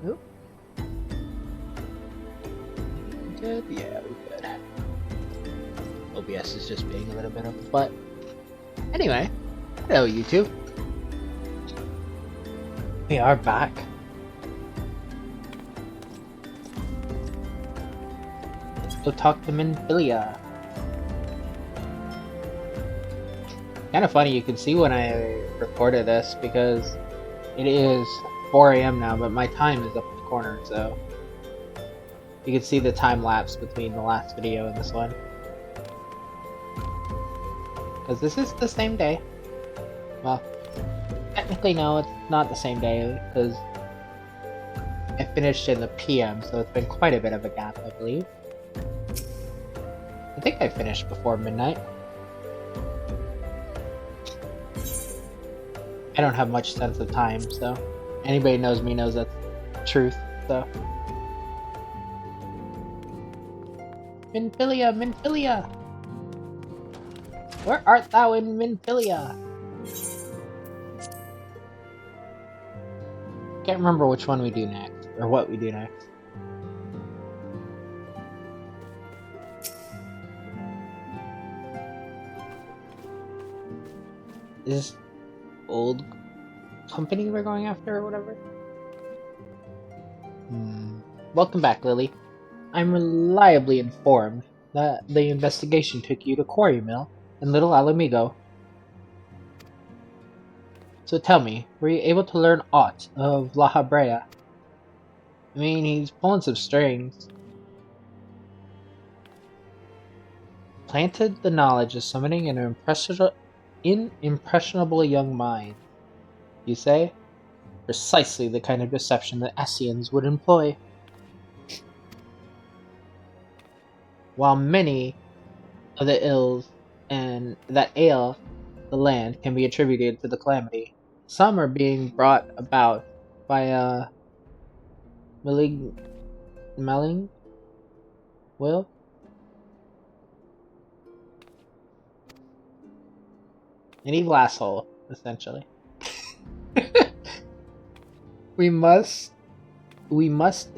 Oop. Good? Yeah, we good. OBS is just being a little bit of a butt. Anyway, hello YouTube. We are back. Let's go talk to Minfilia. Kind of funny, you can see when I recorded this because it is 4 a.m. now, but my time is up in the corner, so you can see the time lapse between the last video and this one. Because this is the same day. Well, technically no, it's not the same day, because I finished in the PM, so it's been quite a bit of a gap, I believe. I think I finished before midnight. I don't have much sense of time, so anybody knows me knows that's truth, so. Minfilia, Minfilia! Where art thou in Minfilia? Can't remember which one we do next, or what we do next. Is this old company we're going after, or whatever? Welcome back, Lily. I'm reliably informed that the investigation took you to Quarry Mill and Little Alamigo. So tell me, were you able to learn aught of La Habrea? I mean, he's pulling some strings. Planted the knowledge of summoning an impressionable young mind, you say? Precisely the kind of deception that Asians would employ. While many of the ills that ail the land can be attributed to the calamity, some are being brought about by a malign will. An evil asshole, essentially. We must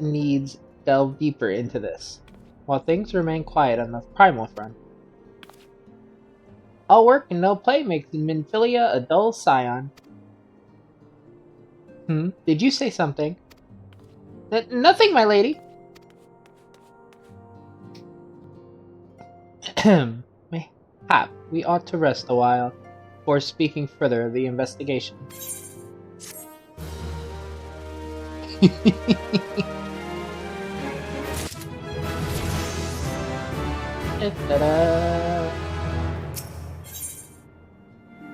needs delve deeper into this, while things remain quiet on the primal front. All work and no play makes Minfilia a dull scion. Did you say something? Nothing, my lady. Mayhap we ought to rest a while before speaking further of the investigation.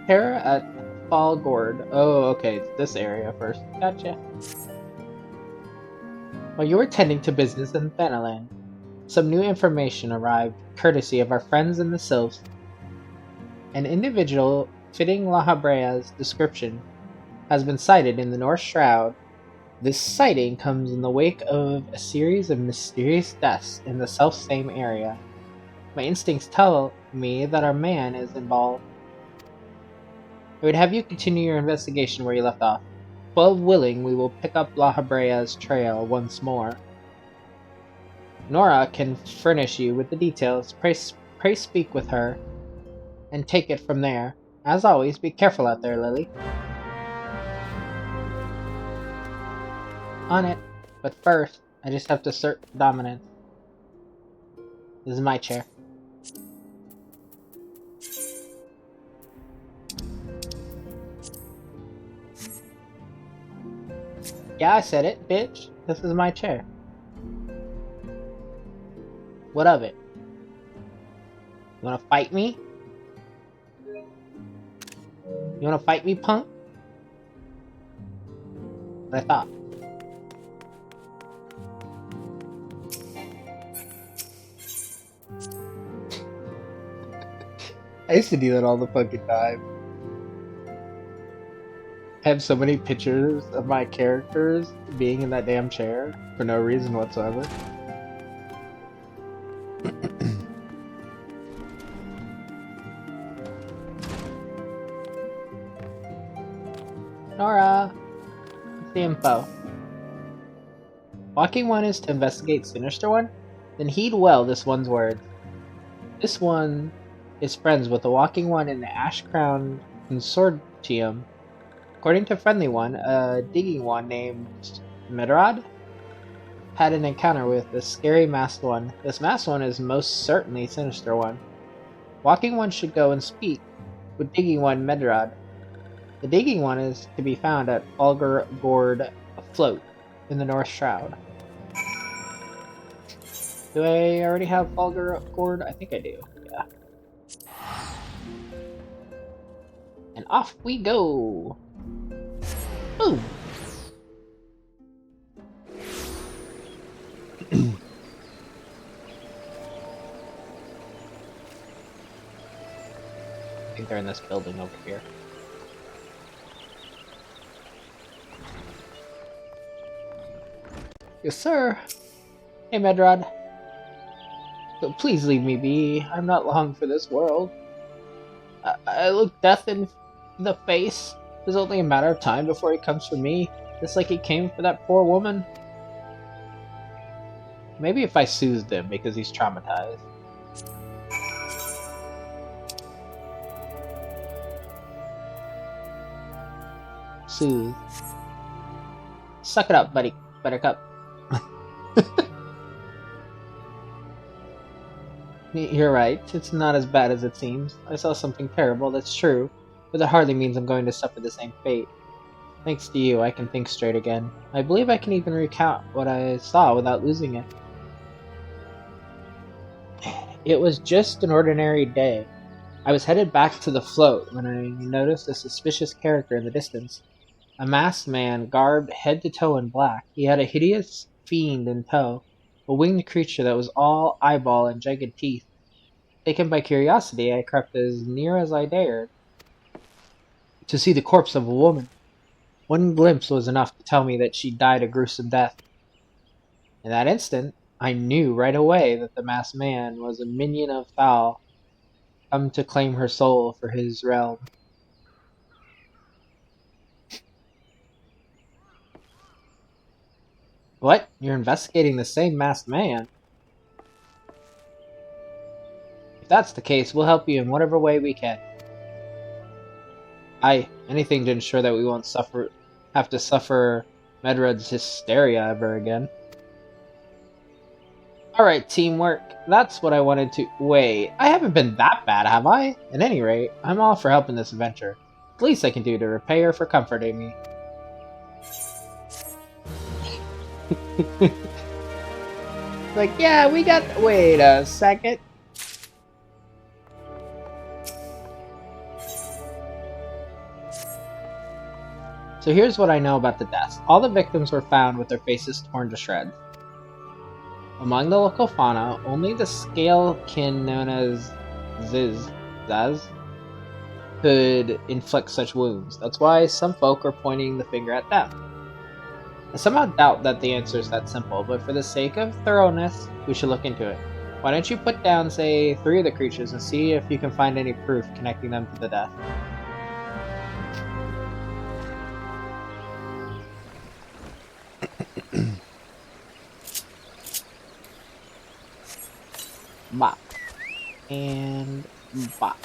Terra at Falgord. Oh, okay, it's this area first. Gotcha. While you were tending to business in Thanalan, some new information arrived, courtesy of our friends in the Sylphs. An individual fitting La Habrea's description has been sighted in the North Shroud. This sighting comes in the wake of a series of mysterious deaths in the self-same area. My instincts tell me that our man is involved. I would have you continue your investigation where you left off. 12 willing, we will pick up La Habrea's trail once more. Nora can furnish you with the details. Pray speak with her and take it from there. As always, be careful out there, Lily. On it. But first, I just have to assert dominance. This is my chair. Yeah, I said it, bitch. This is my chair. What of it? You wanna fight me? You wanna fight me, punk? What I thought. I used to do that all the fucking time. I have so many pictures of my characters being in that damn chair for no reason whatsoever. Nora! What's the info? Walking One is to investigate Sinister One? Then heed well this one's words. This one is friends with the Walking One in the Ash Crown Consortium. According to Friendly One, a digging one named Medrod had an encounter with the scary masked one. This masked one is most certainly Sinister One. Walking One should go and speak with Digging One Medrod. The Digging One is to be found at Fulgur Gord afloat in the North Shroud. Do I already have Fulgur Gord? I think I do. Yeah. And off we go. Boom. I think they're in this building over here. Yes, sir. Hey, Medrod. So please leave me be. I'm not long for this world. I look death in the face. It's only a matter of time before he comes for me, just like he came for that poor woman. Maybe if I soothed him because he's traumatized. Soothe. Suck it up, buddy. Buttercup. You're right. It's not as bad as it seems. I saw something terrible, that's true, but that hardly means I'm going to suffer the same fate. Thanks to you, I can think straight again. I believe I can even recount what I saw without losing it. It was just an ordinary day. I was headed back to the float when I noticed a suspicious character in the distance. A masked man, garbed head to toe in black. He had a hideous fiend in tow, a winged creature that was all eyeball and jagged teeth. Taken by curiosity, I crept as near as I dared to see the corpse of a woman. One glimpse was enough to tell me that she died a gruesome death. In that instant, I knew right away that the masked man was a minion of Thal, come to claim her soul for his realm. What? You're investigating the same masked man? If that's the case, we'll help you in whatever way we can. Anything to ensure that we won't have to suffer Medrod's hysteria ever again. Alright, teamwork. That's what I wanted to— Wait, I haven't been that bad, have I? At any rate, I'm all for helping this adventure. It's the least I can do to repay her for comforting me. Like, yeah, we got— Wait a second. So here's what I know about the deaths. All the victims were found with their faces torn to shreds. Among the local fauna, only the scale-kin known as Zaz could inflict such wounds. That's why some folk are pointing the finger at them. I somehow doubt that the answer is that simple, but for the sake of thoroughness, we should look into it. Why don't you put down, say, 3 of the creatures and see if you can find any proof connecting them to the death. Bop. And bop.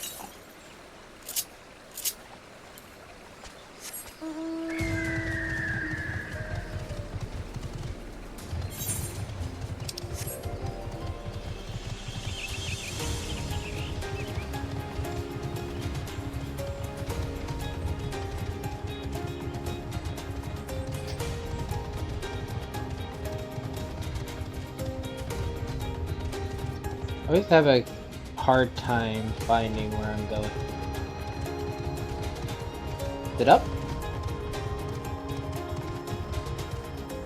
I always have a hard time finding where I'm going. Is it up?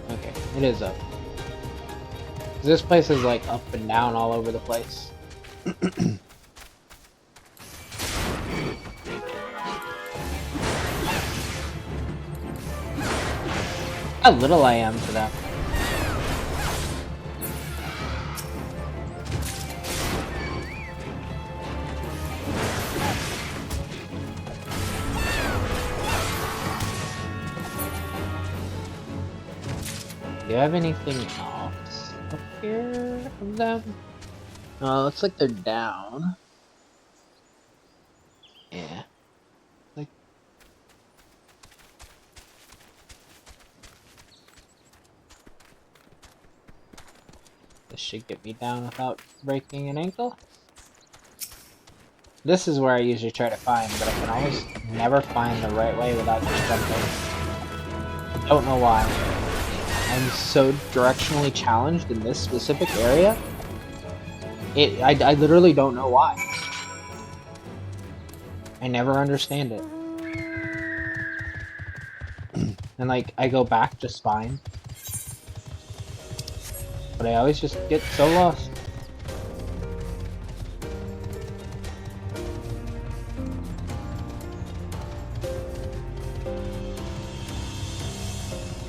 Okay, it is up. This place is like up and down all over the place. How little I am to that. Do you have anything else up here of them? Looks like they're down. Yeah. Like this should get me down without breaking an ankle. This is where I usually try to find, but I can always never find the right way without just jumping. I don't know why. I'm so directionally challenged in this specific area. I literally don't know why. I never understand it. And like, I go back just fine. But I always just get so lost.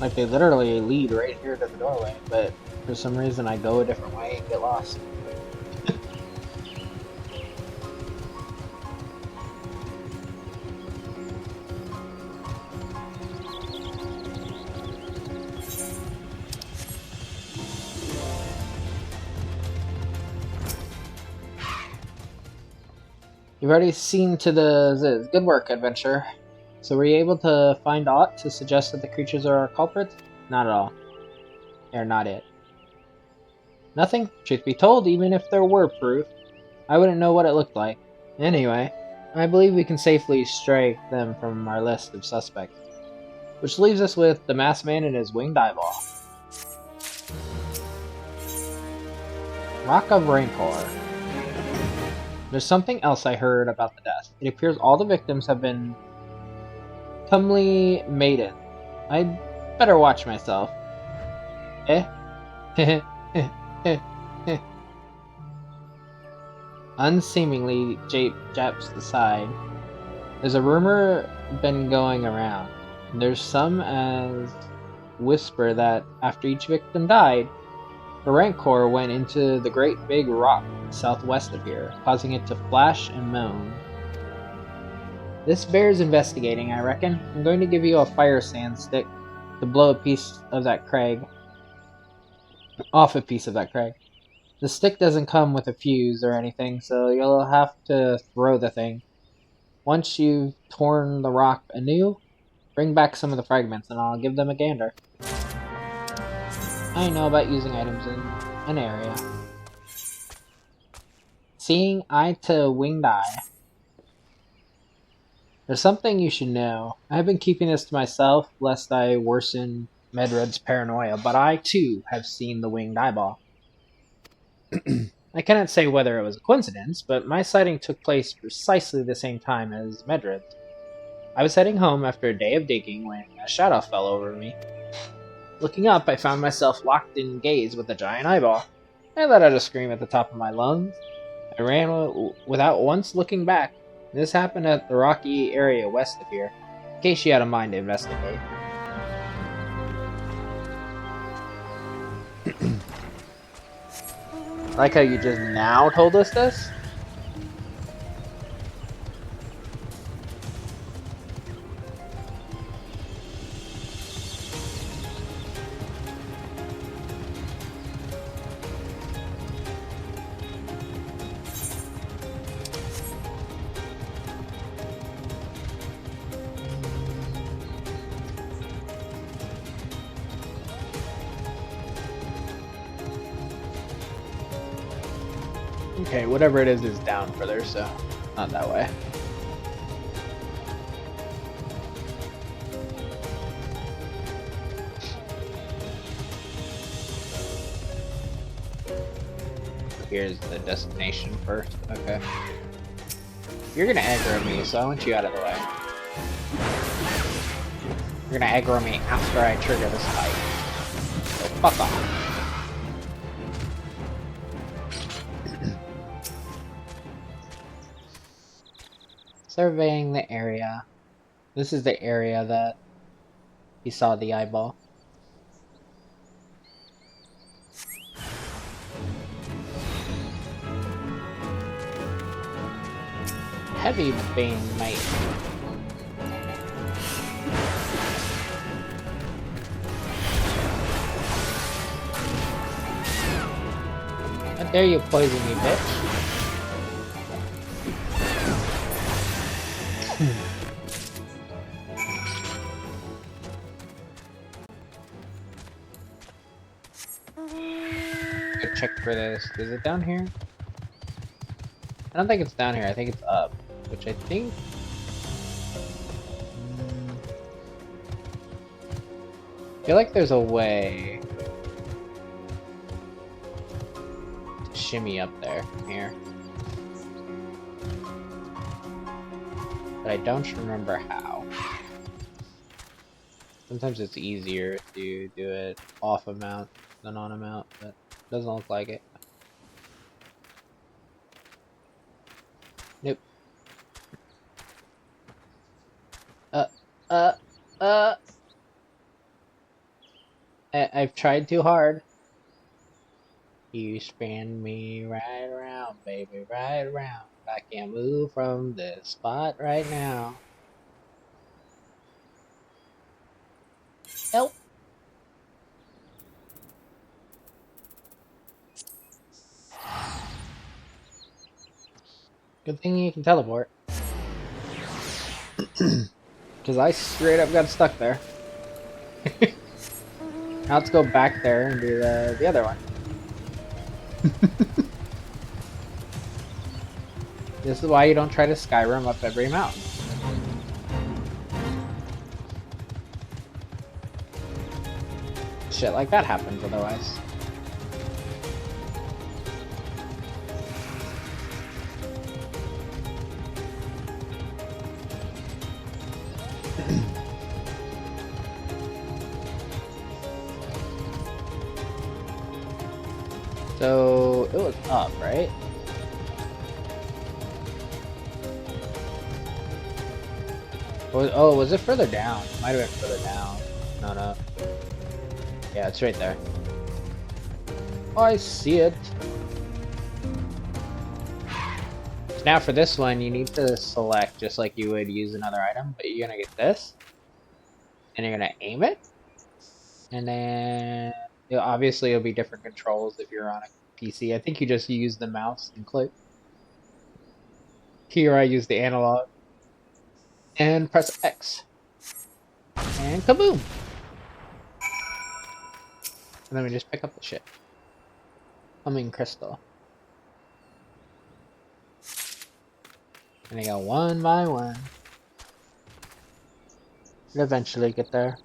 Like, they literally lead right here to the doorway, but for some reason I go a different way and get lost. You've already seen to the Ziz. Good work, adventurer. So were you able to find aught to suggest that the creatures are our culprits? Not at all. They're not it. Nothing? Truth be told, even if there were proof, I wouldn't know what it looked like. Anyway, I believe we can safely strike them from our list of suspects. Which leaves us with the masked man and his winged eyeball. Rock of Rancor. There's something else I heard about the death. It appears all the victims have been comely maiden. I'd better watch myself. Eh? Unseemingly, japs aside. There's a rumor been going around. There's some as whisper that after each victim died, the Rancor went into the great big rock southwest of here, causing it to flash and moan. This bears investigating, I reckon. I'm going to give you a fire sand stick to blow a piece of that crag. Off a piece of that crag. The stick doesn't come with a fuse or anything, so you'll have to throw the thing. Once you've torn the rock anew, bring back some of the fragments and I'll give them a gander. I know about using items in an area. Seeing eye to winged eye. There's something you should know. I have been keeping this to myself, lest I worsen Medred's paranoia, but I too have seen the winged eyeball. I cannot say whether it was a coincidence, but my sighting took place precisely the same time as Medred's. I was heading home after a day of digging when a shadow fell over me. Looking up, I found myself locked in gaze with a giant eyeball. I let out a scream at the top of my lungs. I ran without once looking back. This happened at the rocky area west of here, in case you had a mind to investigate. Like how you just now told us this? Okay, whatever it is down further, so not that way. Here's the destination first. Okay. You're gonna aggro me, so I want you out of the way. You're gonna aggro me after I trigger this fight. So fuck off. Surveying the area. This is the area that he saw the eyeball. Heavy Bane Knight. There you poison me, bitch. Go check for this. Is it down here? I don't think it's down here. I think it's up. Which I think... I feel like there's a way to shimmy up there from here. But I don't remember how. Sometimes it's easier to do it off a mount than on a mount, but it doesn't look like it. Nope. I've tried too hard. You spin me right around, baby, right around. I can't move from this spot right now. Help! Good thing you can teleport. Because I straight up got stuck there. Now let's go back there and do the other one. This is why you don't try to Skyrim up every mountain. Shit like that happens otherwise. So it was up, right? Oh, was it further down? Might have been further down. No. Yeah, it's right there. Oh, I see it. So now for this one, you need to select just like you would use another item, but you're gonna get this, and you're gonna aim it, and then obviously it'll be different controls if you're on a PC. I think you just use the mouse and click. Here I use the analog. And press X. And kaboom! And then we just pick up the shit. Humming crystal. And I go one by one. And eventually get there.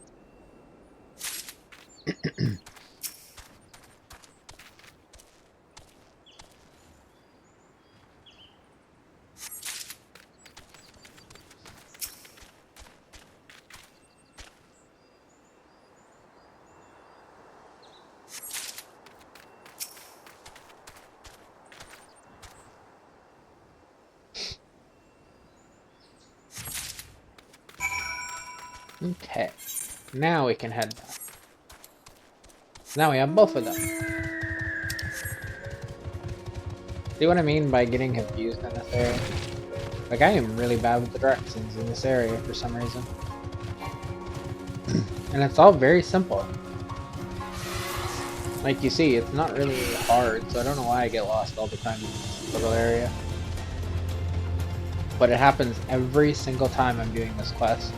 Okay, now we can head back. Now we have both of them. See what I mean by getting confused in this area? Like, I am really bad with the directions in this area for some reason. And it's all very simple. Like you see, it's not really hard, so I don't know why I get lost all the time in this little area. But it happens every single time I'm doing this quest.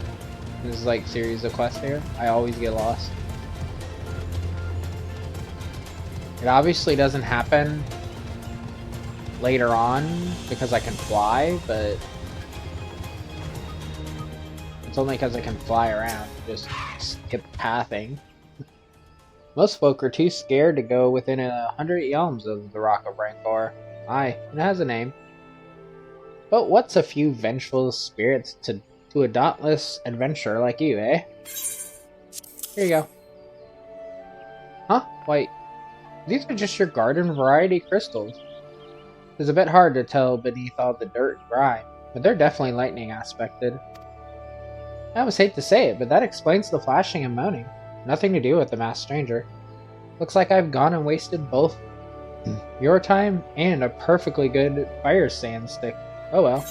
This is like series of quests here. I always get lost. It obviously doesn't happen later on because I can fly, but it's only because I can fly around. Just skip pathing. Most folk are too scared to go within 100 yalms of the Rock of Rancor. Aye, it has a name. But what's a few vengeful spirits to a dauntless adventurer like you, eh? Here you go. Huh? Wait. These are just your garden variety crystals. It's a bit hard to tell beneath all the dirt and grime, but they're definitely lightning aspected. I almost hate to say it, but that explains the flashing and moaning. Nothing to do with the masked stranger. Looks like I've gone and wasted both your time and a perfectly good fire sand stick. Oh well.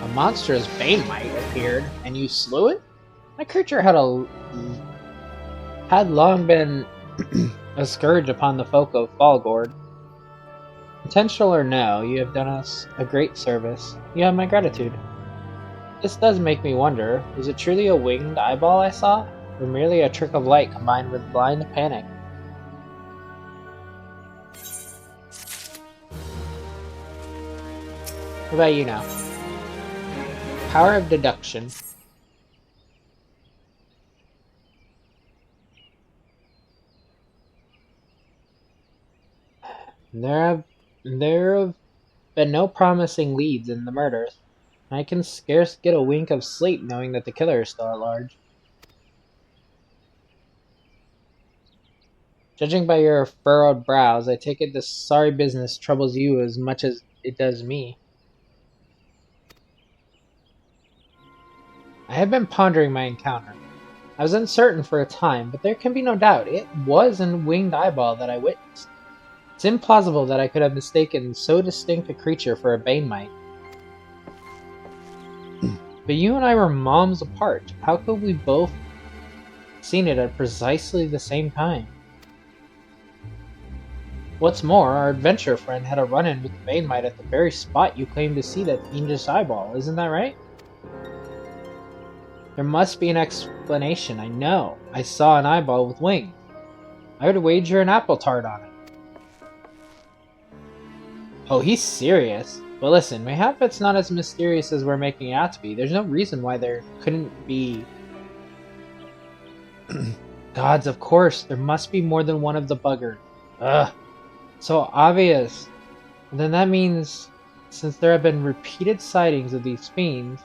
A monstrous Banemite appeared, and you slew it? My creature had long been A scourge upon the folk of Falgord. Intentional or no, you have done us a great service. You have my gratitude. This does make me wonder, was it truly a winged eyeball I saw? Or merely a trick of light combined with blind panic? What about you now? Power of deduction. There have been no promising leads in the murders. I can scarce get a wink of sleep knowing that the killer is still at large. Judging by your furrowed brows, I take it this sorry business troubles you as much as it does me. I have been pondering my encounter. I was uncertain for a time, but there can be no doubt it was a winged eyeball that I witnessed. It's implausible that I could have mistaken so distinct a creature for a Banemite. But you and I were moms apart. How could we both seen it at precisely the same time? What's more, our adventure friend had a run-in with the Banemite at the very spot you claimed to see that fiendish eyeball, isn't that right? There must be an explanation, I know. I saw an eyeball with wings. I would wager an apple tart on it. Oh, he's serious. But listen, mayhap it's not as mysterious as we're making it out to be. There's no reason why there couldn't be... Gods, of course, there must be more than one of the buggers. Ugh. So obvious. And then that means, since there have been repeated sightings of these fiends,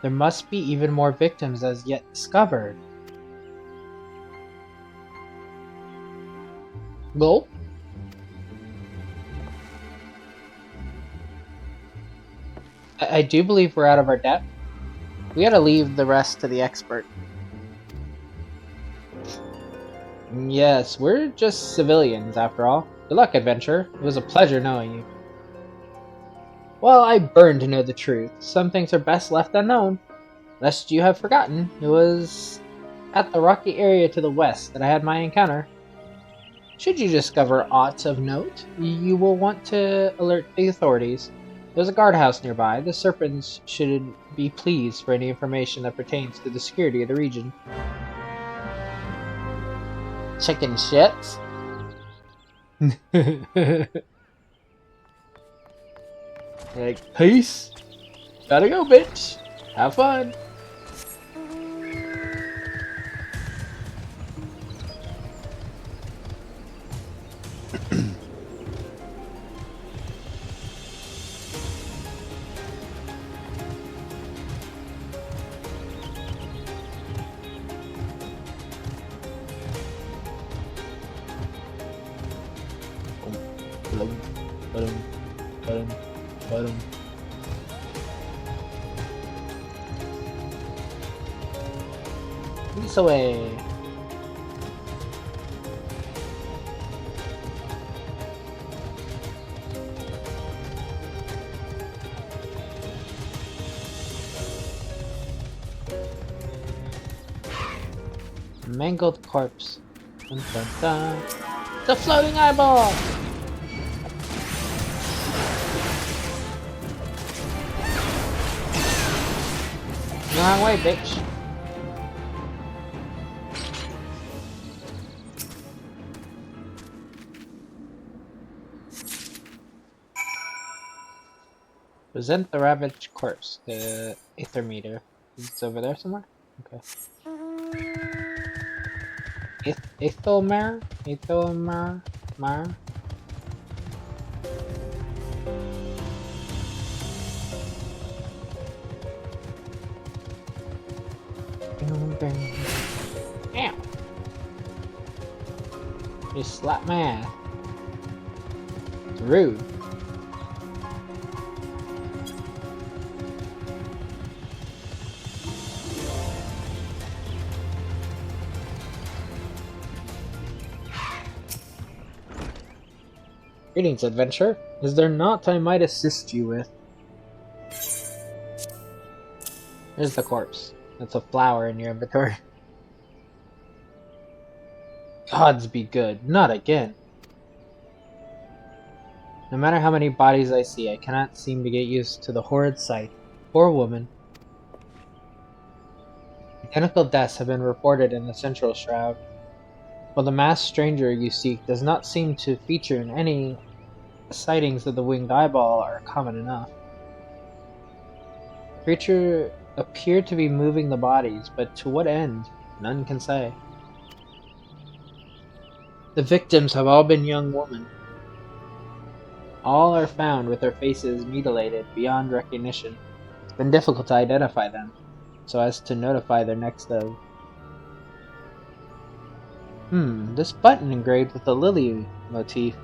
there must be even more victims as yet discovered. Well? I do believe we're out of our depth. We gotta leave the rest to the expert. Yes, we're just civilians after all. Good luck, adventurer. It was a pleasure knowing you. Well, I burn to know the truth. Some things are best left unknown. Lest you have forgotten, it was at the rocky area to the west that I had my encounter. Should you discover aught of note, you will want to alert the authorities. There's a guardhouse nearby. The serpents should be pleased for any information that pertains to the security of the region. Chicken shits. Like, peace. Gotta go, bitch. Have fun. Peace away. Mangled corpse. Dun, dun, dun. The floating eyeball! Wrong way, bitch. Present the ravaged corpse. The ether meter. It's over there somewhere? Okay. Ethelmar? Ethelmar? Mar? Ow! You slapped my ass. It's rude. Greetings, adventurer. Is there naught I might assist you with? There's the corpse. That's a flower in your inventory. Gods be good, not again. No matter how many bodies I see, I cannot seem to get used to the horrid sight. Poor woman. Identical deaths have been reported in the central shroud. While the masked stranger you seek does not seem to feature in any sightings of the winged eyeball are common enough. The creature appeared to be moving the bodies, but to what end? None can say. The victims have all been young women. All are found with their faces mutilated beyond recognition. It's been difficult to identify them, so as to notify their next of. This button engraved with a lily motif.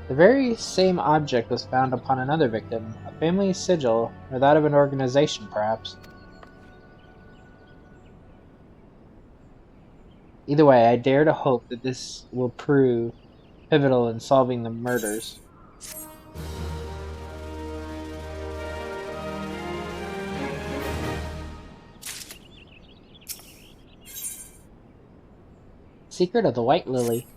The very same object was found upon another victim, a family sigil, or that of an organization, perhaps. Either way, I dare to hope that this will prove pivotal in solving the murders. Secret of the White Lily.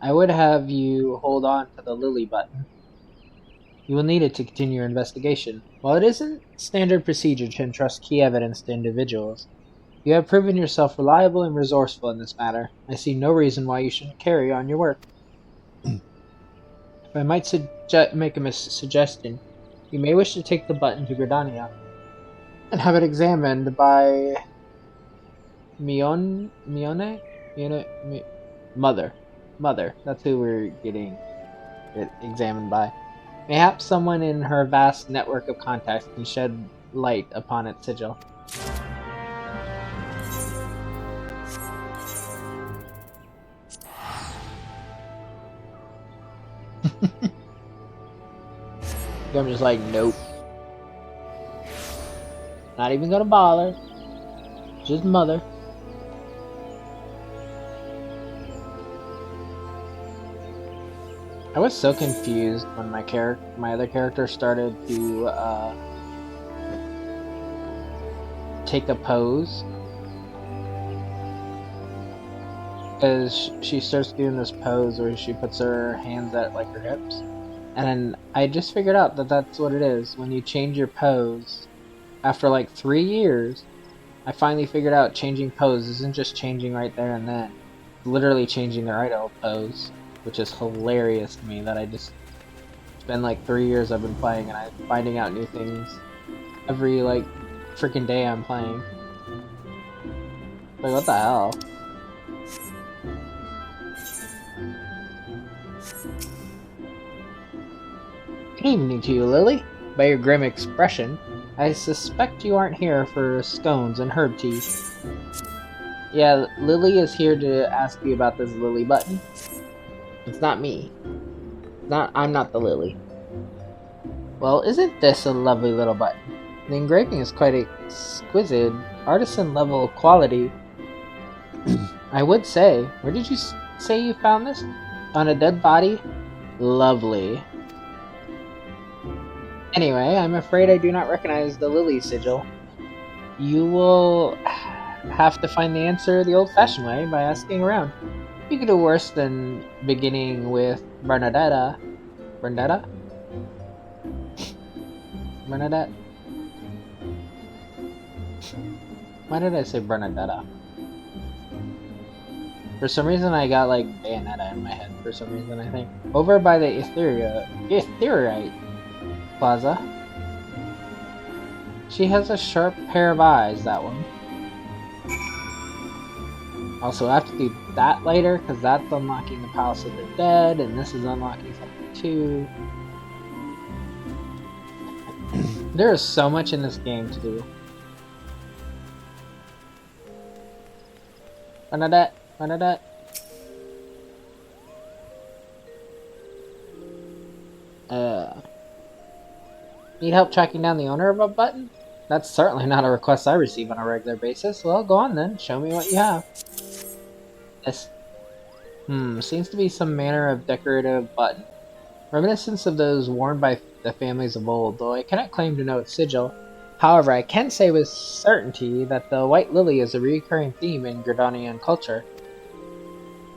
I would have you hold on to the lily button. You will need it to continue your investigation. While it isn't standard procedure to entrust key evidence to individuals, you have proven yourself reliable and resourceful in this matter. I see no reason why you shouldn't carry on your work. If I might make a suggestion, you may wish to take the button to Gridania and have it examined by Mother. That's who we're getting it examined by. Mayhaps someone in her vast network of contacts can shed light upon its sigil. I'm just like, nope. Not even gonna bother. Just Mother. I was so confused when my other character started to take a pose, because she starts doing this pose where she puts her hands at like her hips, and then I just figured out that that's what it is. When you change your pose after like 3 years, I finally figured out changing pose isn't just changing right there and then, it's literally changing the idle pose. Which is hilarious to me that it's been like 3 years I've been playing and I'm finding out new things every like freaking day I'm playing. Like, what the hell? Good evening to you, Lily. By your grim expression, I suspect you aren't here for scones and herb tea. Yeah, Lily is here to ask you about this lily button. It's not me. I'm not the lily. Well, isn't this a lovely little button? The engraving is quite exquisite, artisan level quality. I would say, where did you say you found this? On a dead body? Lovely. Anyway, I'm afraid I do not recognize the lily sigil. You will have to find the answer the old-fashioned way by asking around. You could do worse than beginning with Bernadette? Bernadette? Why did I say Bernadette? For some reason I got like Bayonetta in my head for some reason, I think. Over by the Ethereite Plaza. She has a sharp pair of eyes, that one. Also, I have to do that later, because that's unlocking the Palace of the Dead, and this is unlocking something too. There is so much in this game to do. Bernadette. Need help tracking down the owner of a button? That's certainly not a request I receive on a regular basis. Well, go on then. Show me what you have. This. Seems to be some manner of decorative button. Reminiscence of those worn by the families of old, though I cannot claim to know its sigil. However, I can say with certainty that the white lily is a recurring theme in Gridanian culture.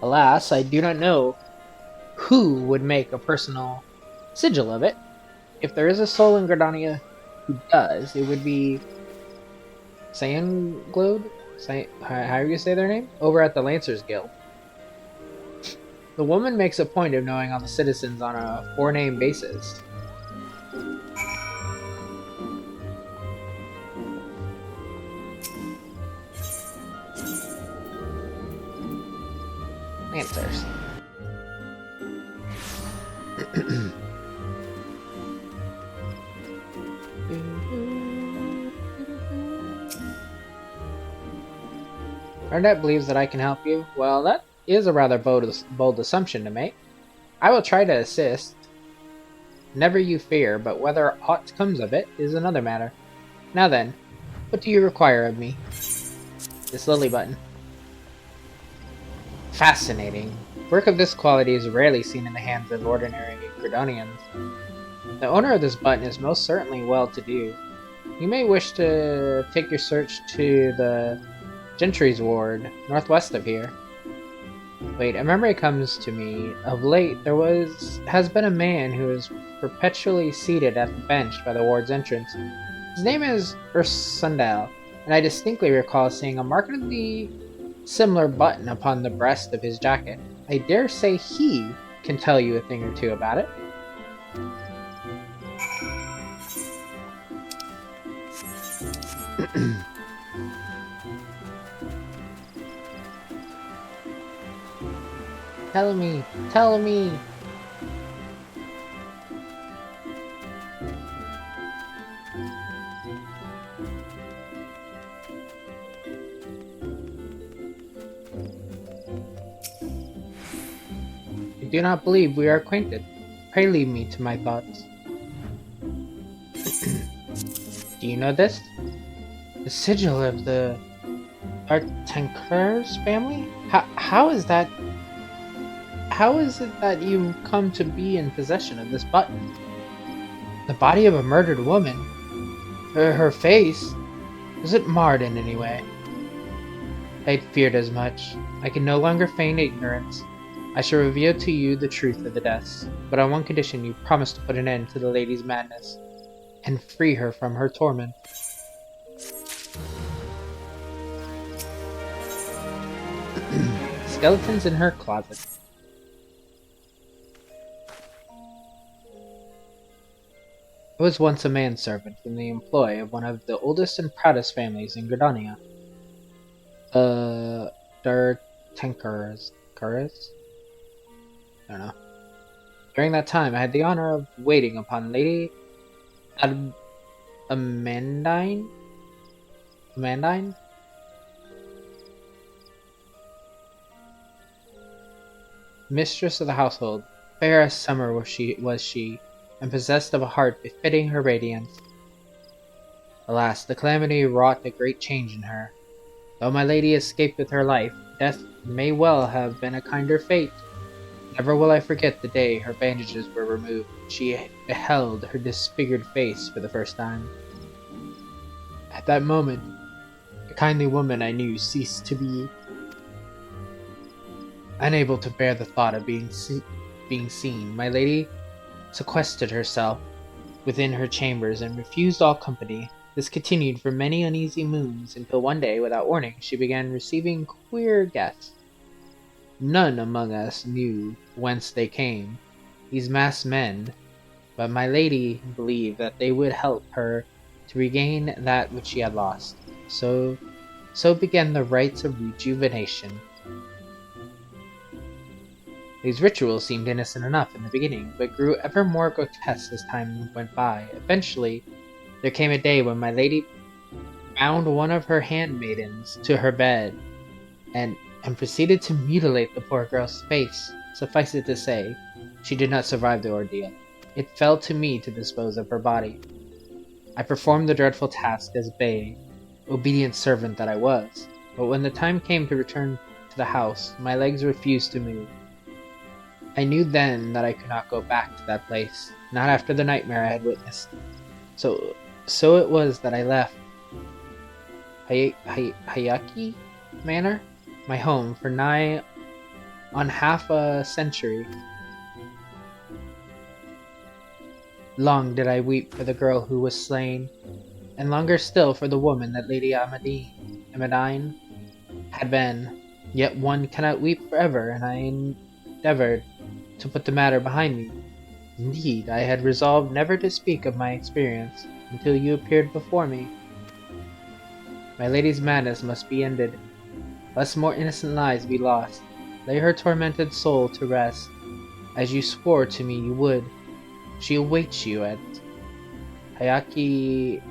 Alas, I do not know who would make a personal sigil of it. If there is a soul in Gridania who does, it would be Sanglode? How do you say their name? Over at the Lancers Guild. The woman makes a point of knowing all the citizens on a four-name basis. Lancers. Bernadette believes that I can help you. Well, that is a rather bold assumption to make. I will try to assist. Never you fear, but whether aught comes of it is another matter. Now then, what do you require of me? This lily button. Fascinating. Work of this quality is rarely seen in the hands of ordinary Gridonians. The owner of this button is most certainly well-to-do. You may wish to take your search to the Gentry's Ward, northwest of here. Wait, a memory comes to me. Of late, has been a man who is perpetually seated at the bench by the ward's entrance. His name is Ursundal, and I distinctly recall seeing a markedly similar button upon the breast of his jacket. I dare say he can tell you a thing or two about it. Tell me! Tell me! I do not believe we are acquainted. Pray leave me to my thoughts. Do you know this? The sigil of the Artenkers family? How is that? How is it that you come to be in possession of this button? The body of a murdered woman? Her face? Was it marred in any way? I had feared as much. I can no longer feign ignorance. I shall reveal to you the truth of the deaths, but on one condition: you promise to put an end to the lady's madness, and free her from her torment. Skeletons in her closet. I was once a manservant in the employ of one of the oldest and proudest families in Gridania. Der Tenkers. I don't know. During that time, I had the honor of waiting upon Lady Amandine? Mistress of the household. Fair as summer was she, and possessed of a heart befitting her radiance. Alas, the calamity wrought a great change in her. Though my lady escaped with her life, death may well have been a kinder fate. Never will I forget the day her bandages were removed, and she beheld her disfigured face for the first time. At that moment, the kindly woman I knew ceased to be. Unable to bear the thought of being seen, my lady sequestered herself within her chambers and refused all company. This continued for many uneasy moons, until one day, without warning, she began receiving queer guests. None among us knew whence they came, these masked men, but my lady believed that they would help her to regain that which she had lost. So began the rites of rejuvenation. These rituals seemed innocent enough in the beginning, but grew ever more grotesque as time went by. Eventually, there came a day when my lady bound one of her handmaidens to her bed, and proceeded to mutilate the poor girl's face. Suffice it to say, she did not survive the ordeal. It fell to me to dispose of her body. I performed the dreadful task as babe, obedient servant that I was, but when the time came to return to the house, my legs refused to move. I knew then that I could not go back to that place, not after the nightmare I had witnessed. So it was that I left Hayaki Manor, my home, for nigh On half a century, long did I weep for the girl who was slain, and longer still for the woman that Lady Amadine had been. Yet one cannot weep forever, and I endeavored to put the matter behind me. Indeed, I had resolved never to speak of my experience until you appeared before me. My lady's madness must be ended, lest more innocent lives be lost. Lay her tormented soul to rest, as you swore to me you would. She awaits you at Hayaki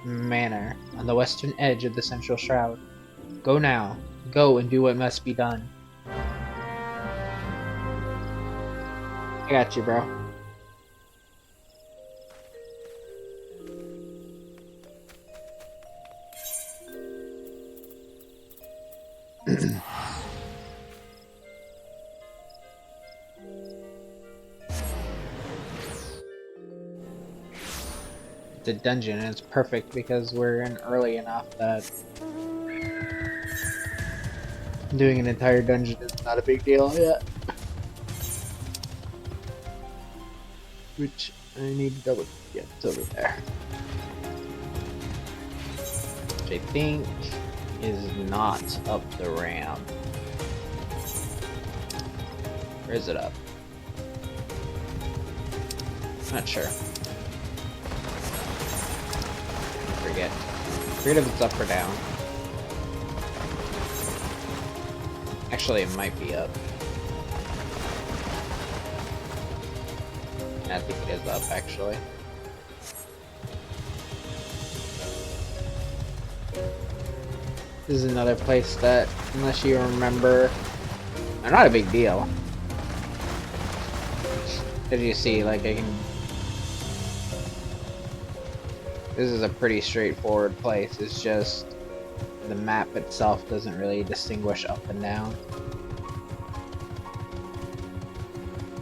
Manor, on the western edge of the central shroud. Go now. Go and do what must be done. I got you, bro. The dungeon, and it's perfect because we're in early enough that doing an entire dungeon is not a big deal yet. Which I need to double. Yeah, it's over there. Which I think is not up the ramp. Or is it up? Not sure. Forget if it's up or down. Actually, it might be up. I think it is up, actually. This is another place that, unless you remember, not a big deal. As you see, like, I can... This is a pretty straightforward place. It's just the map itself doesn't really distinguish up and down.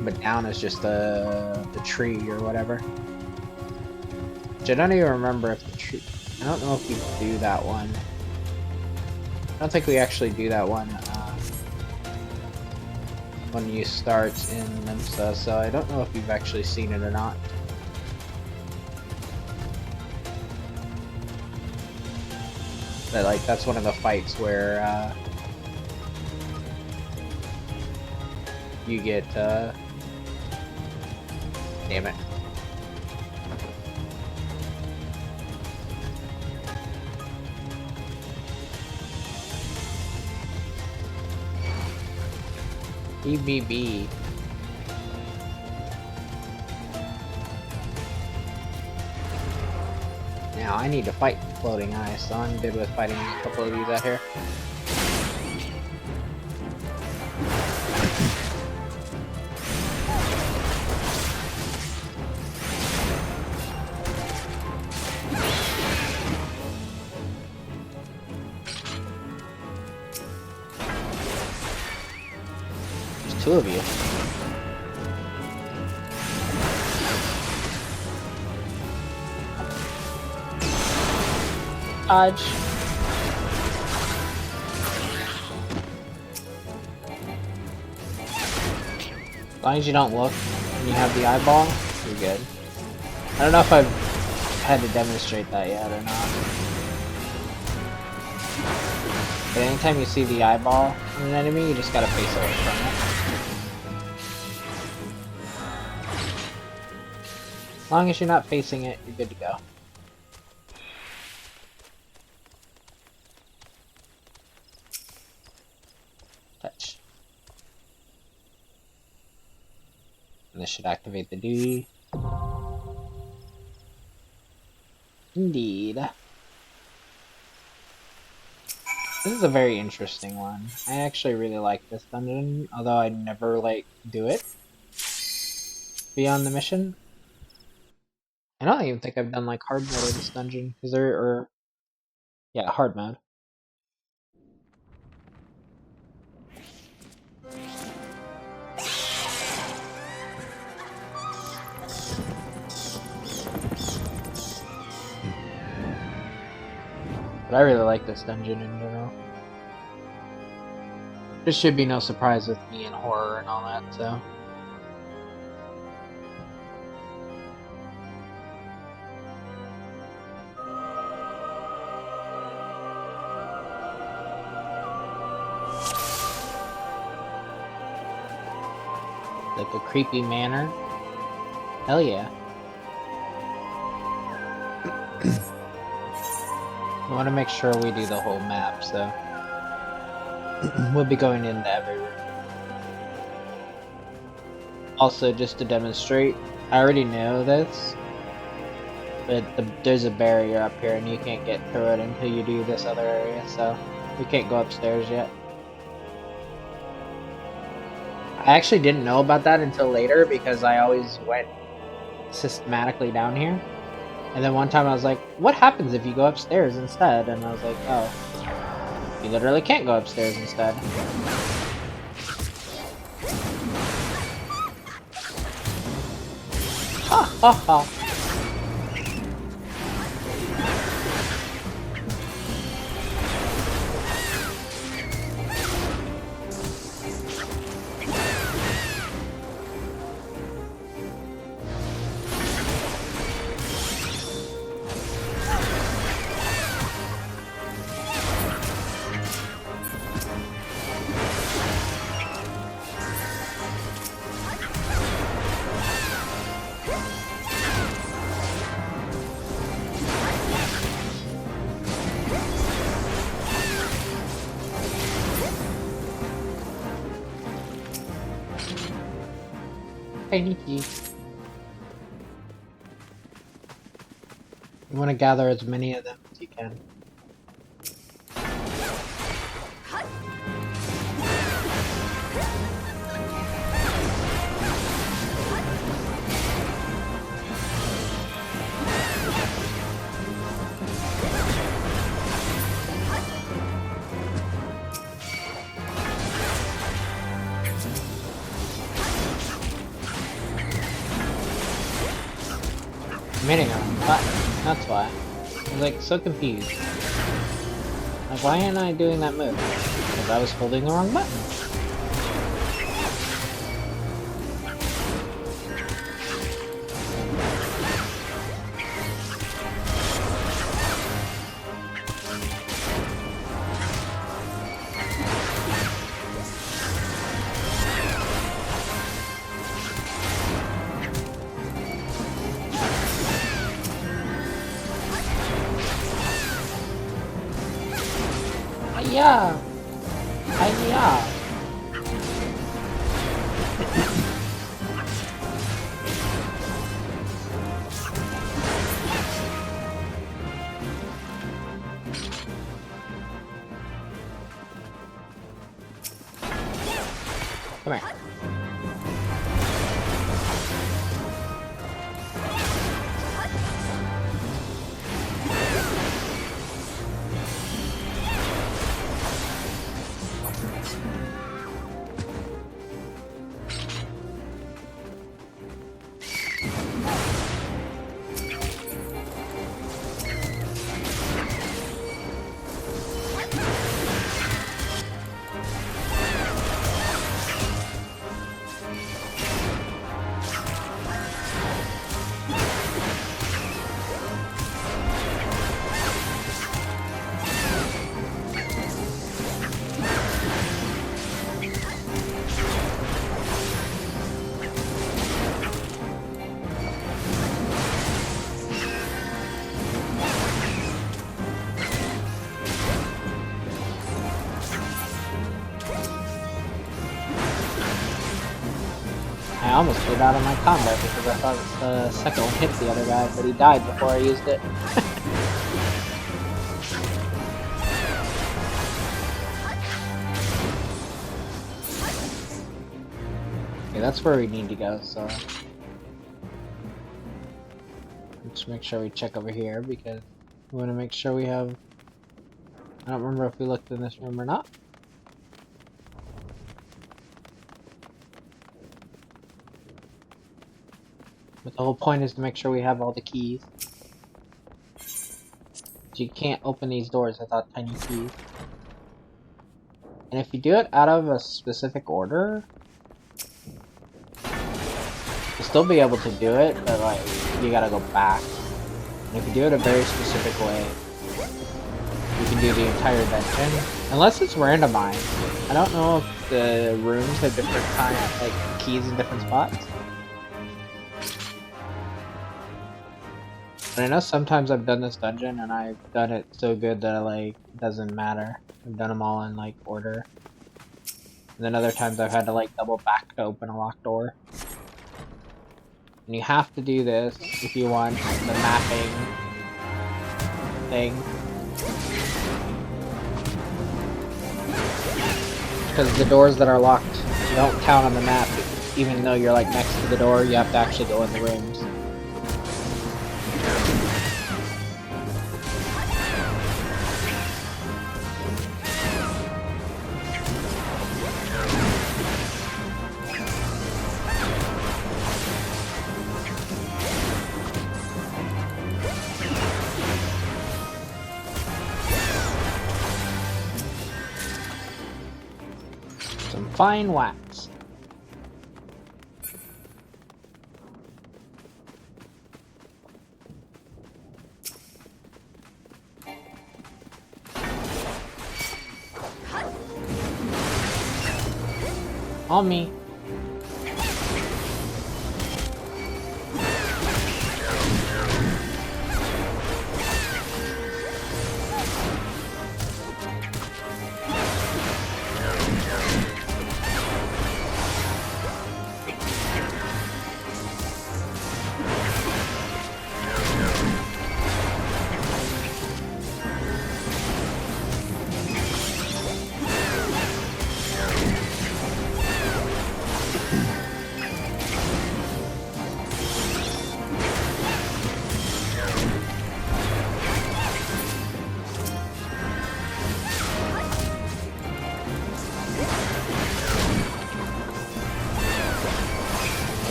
But down is just the tree or whatever. Which I don't even remember if the tree... I don't know if we do that one. I don't think we actually do that one when you start in Limsa, so I don't know if you've actually seen it or not. But like, that's one of the fights where you get damn it. EBB. Now I need to fight floating eyes, so I'm good with fighting a couple of these out here. There's two of you. Dodge. As long as you don't look and you have the eyeball, you're good. I don't know if I've had to demonstrate that yet or not. But anytime you see the eyeball in an enemy, you just gotta face away from it. As long as you're not facing it, you're good to go. Touch. And this should activate the duty. Indeed. This is a very interesting one. I actually really like this dungeon, although I never do it beyond the mission. I don't even think I've done hard mode of this dungeon, because yeah, hard mode. But I really like this dungeon in general. There should be no surprise with me in horror and all that, so. Like a creepy manor. Hell yeah. I want to make sure we do the whole map, so. We'll be going into every room. Also, just to demonstrate, I already know this, but there's a barrier up here and you can't get through it until you do this other area, so we can't go upstairs yet. I actually didn't know about that until later because I always went systematically down here. And then one time I was like, what happens if you go upstairs instead? And I was like, oh, you literally can't go upstairs instead. Ha ha ha. Tiny keys. You want to gather as many of them as you can. I'm hitting her button, that's why. I was like so confused. Like, why am I doing that move? Because I was holding the wrong button. Yeah. Yeah. Come here. I almost put out of my combat because I thought the second one hit the other guy, but he died before I used it. Okay, that's where we need to go, so... Let's make sure we check over here, because we want to make sure we have... I don't remember if we looked in this room or not. But the whole point is to make sure we have all the keys. You can't open these doors without tiny keys. And if you do it out of a specific order, you'll still be able to do it, but like, you gotta go back. And if you do it a very specific way, you can do the entire dungeon. Unless it's randomized. I don't know if the rooms have different like keys in different spots. But I know sometimes I've done this dungeon and I've done it so good that like it doesn't matter. I've done them all in like order. And then other times I've had to like double back to open a locked door. And you have to do this if you want the mapping thing. Because the doors that are locked, you don't count on the map. Even though you're like next to the door, you have to actually go in the rooms. Some fine wax. On me.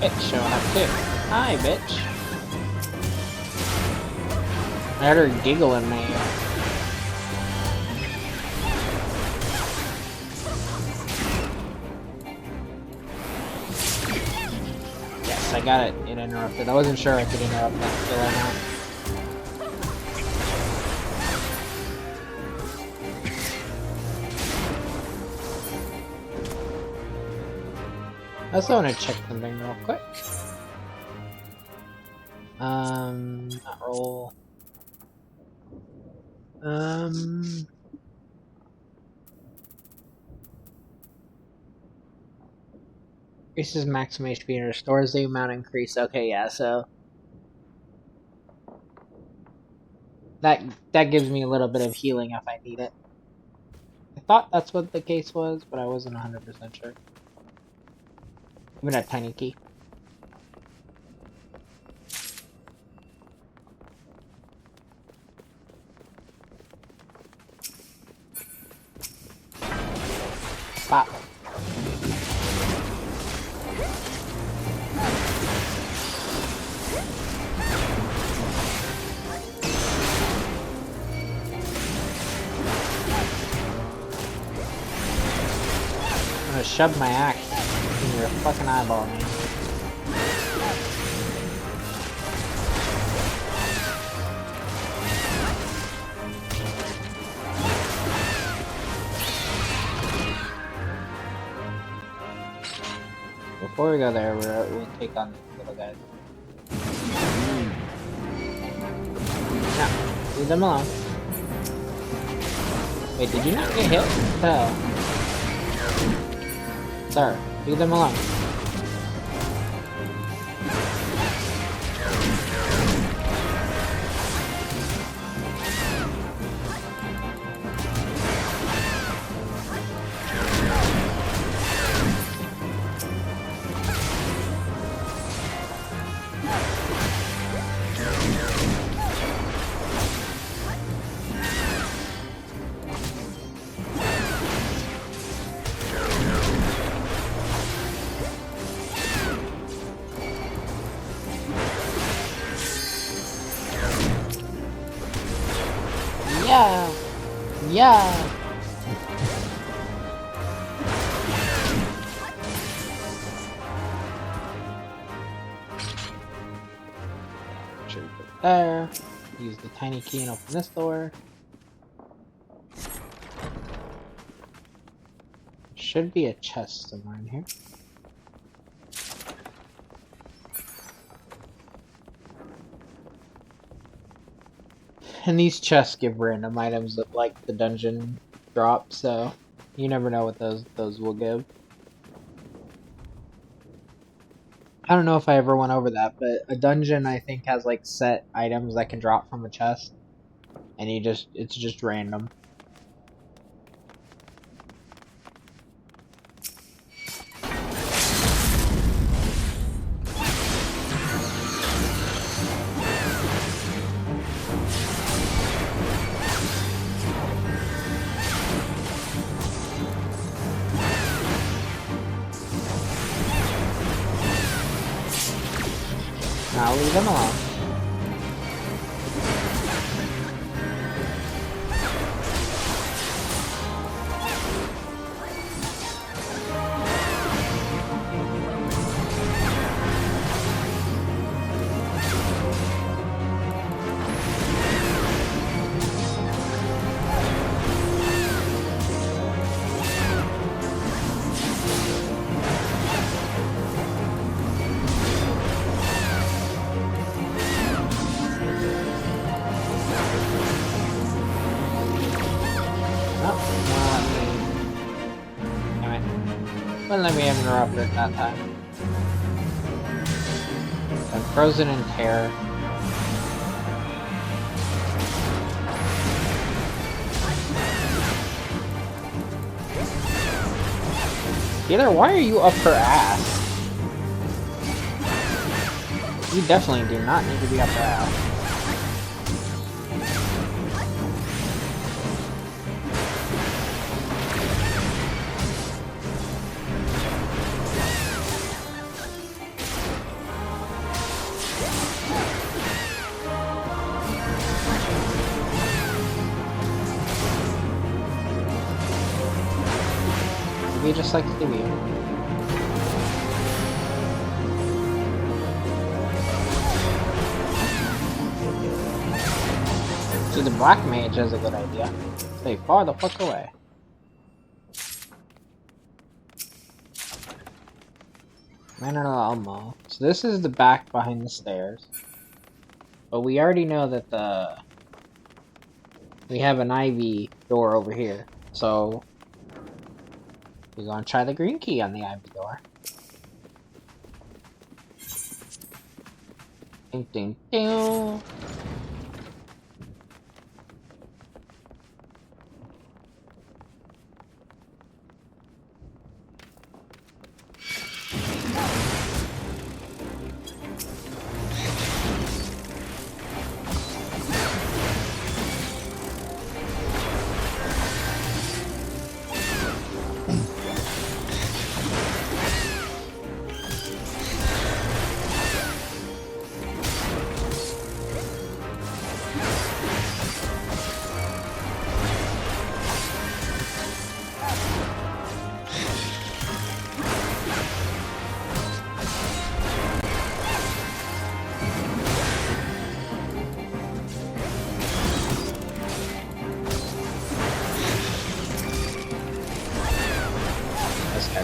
Bitch showing up too. Hi, bitch. I heard her giggling me. Yes, I got it. It interrupted. I wasn't sure I could interrupt that still or not. I also want to check something real quick. Not roll. Increases maximum HP and restores the amount increase. Okay, yeah, so that gives me a little bit of healing if I need it. I thought that's what the case was, but I wasn't 100% sure. Even a tiny key. Pop. I'm gonna shove my axe in your fucking eyeball, man. Before we go there, we'll take on these little guys. No, leave them alone. Wait, did you not get hit? What the hell? Sir, leave them alone. Yeah. Yeah. there. Use the tiny key and open this door. Should be a chest somewhere in here. And these chests give random items that like the dungeon drop, so you never know what those will give. I don't know if I ever went over that, but a dungeon I think has like set items that can drop from a chest, and it's just random. Now leave them alone. Wouldn't let me interrupt it that time. I'm frozen in terror. Either why are you up her ass? You definitely do not need to be up her ass. He just likes to be. See, the black mage is a good idea. Stay far the fuck away. Manor Almo. So this is the back behind the stairs. But we already know that we have an ivy door over here. So we're gonna try the green key on the ivy door. Ding ding ding.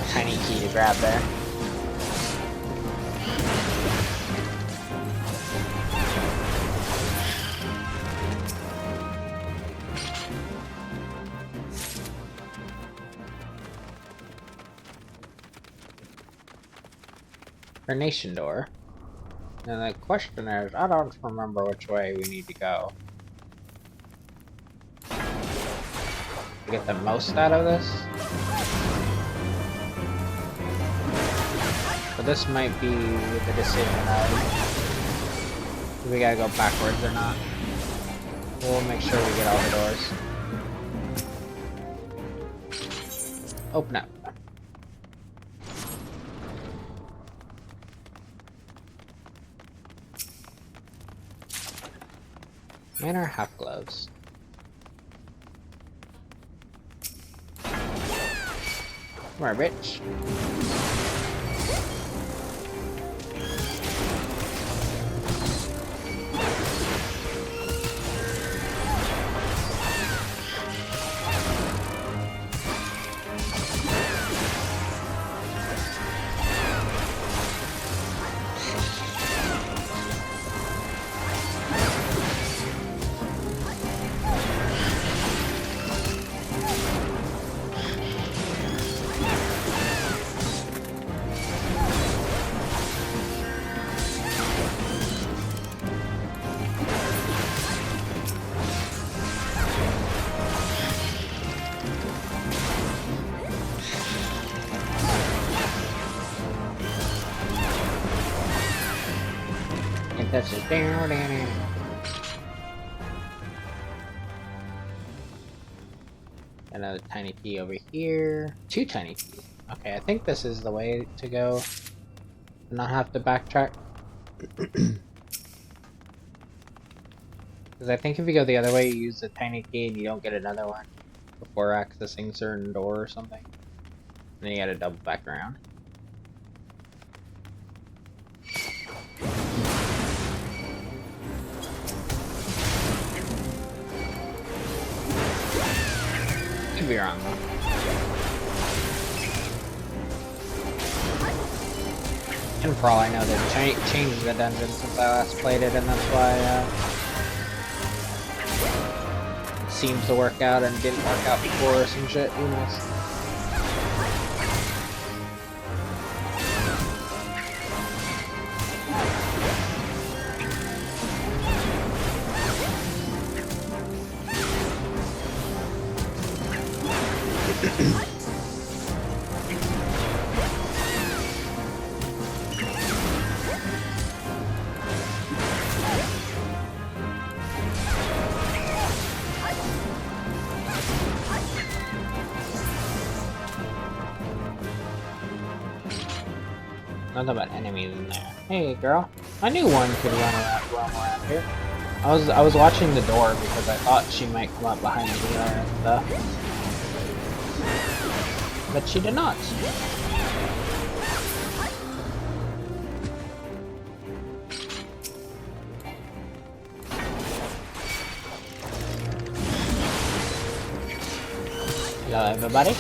Tiny key to grab there. Coronation door. And the question is, I don't remember which way we need to go. To get the most out of this? But this might be the decision of if we gotta go backwards or not. We'll make sure we get all the doors. Open up. Manor half gloves. We're rich. That's it. Another tiny key over here. 2 tiny keys. Okay, I think this is the way to go. Not have to backtrack. Because I think if you go the other way, you use the tiny key and you don't get another one before accessing certain door or something. And then you gotta double back around. Could be wrong though. And for all I know, they've changed the dungeon since I last played it, and that's why it seems to work out and didn't work out before or some shit. Who knows? Nothing about enemies in there. Hey, girl. I knew one could roam around here. I was watching the door because I thought she might come up behind me and stuff. But she did not. Hello, everybody.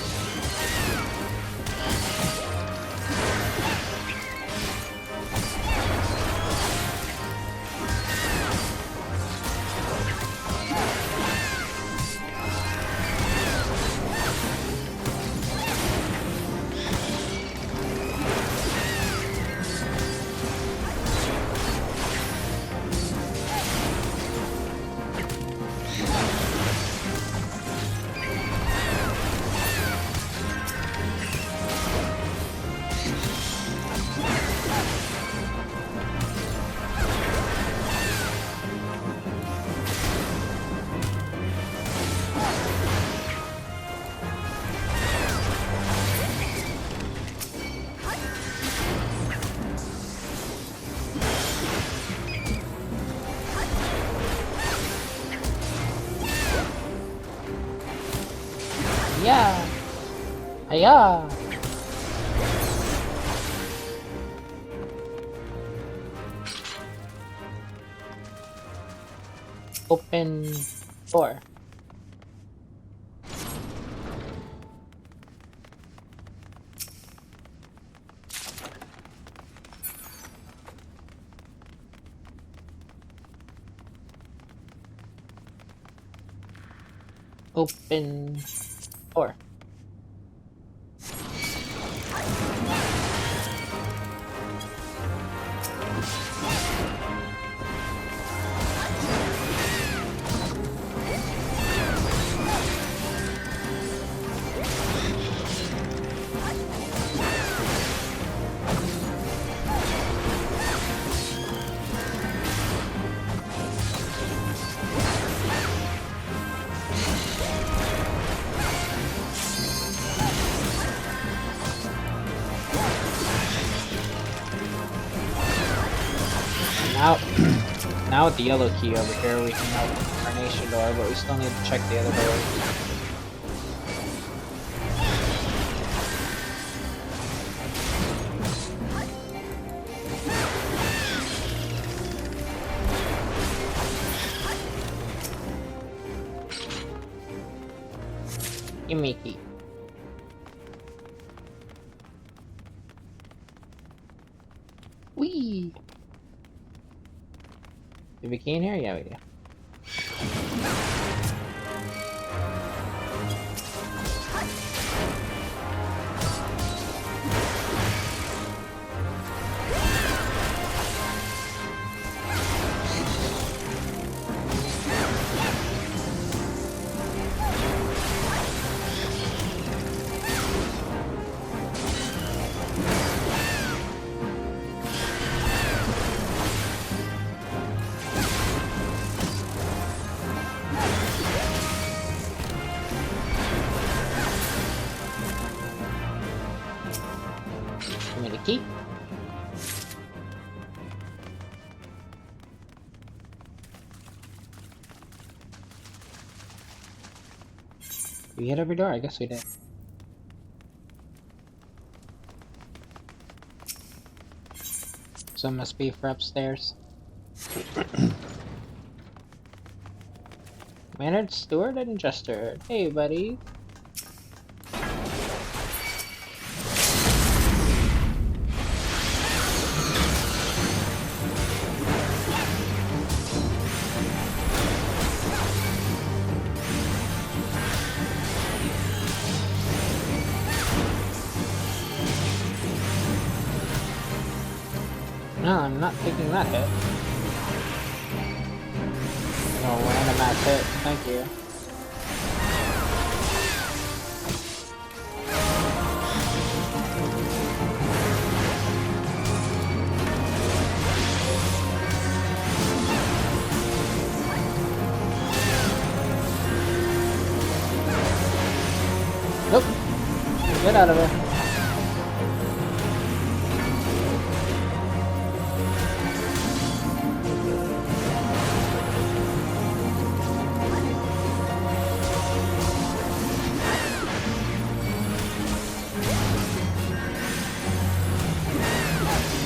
Yeah. Hiya. Open door. Open door. Now with the yellow key over here, we can open the Carnation door, but we still need to check the other doors. Give me a key. Whee! Did we key in here? Yeah, we do. key. We hit every door? I guess we did. So it must be for upstairs. Maynard, Stewart, and Jester. Hey, buddy. No, I'm not taking that hit. Oh, random ass hit. Thank you. Nope. Get out of there.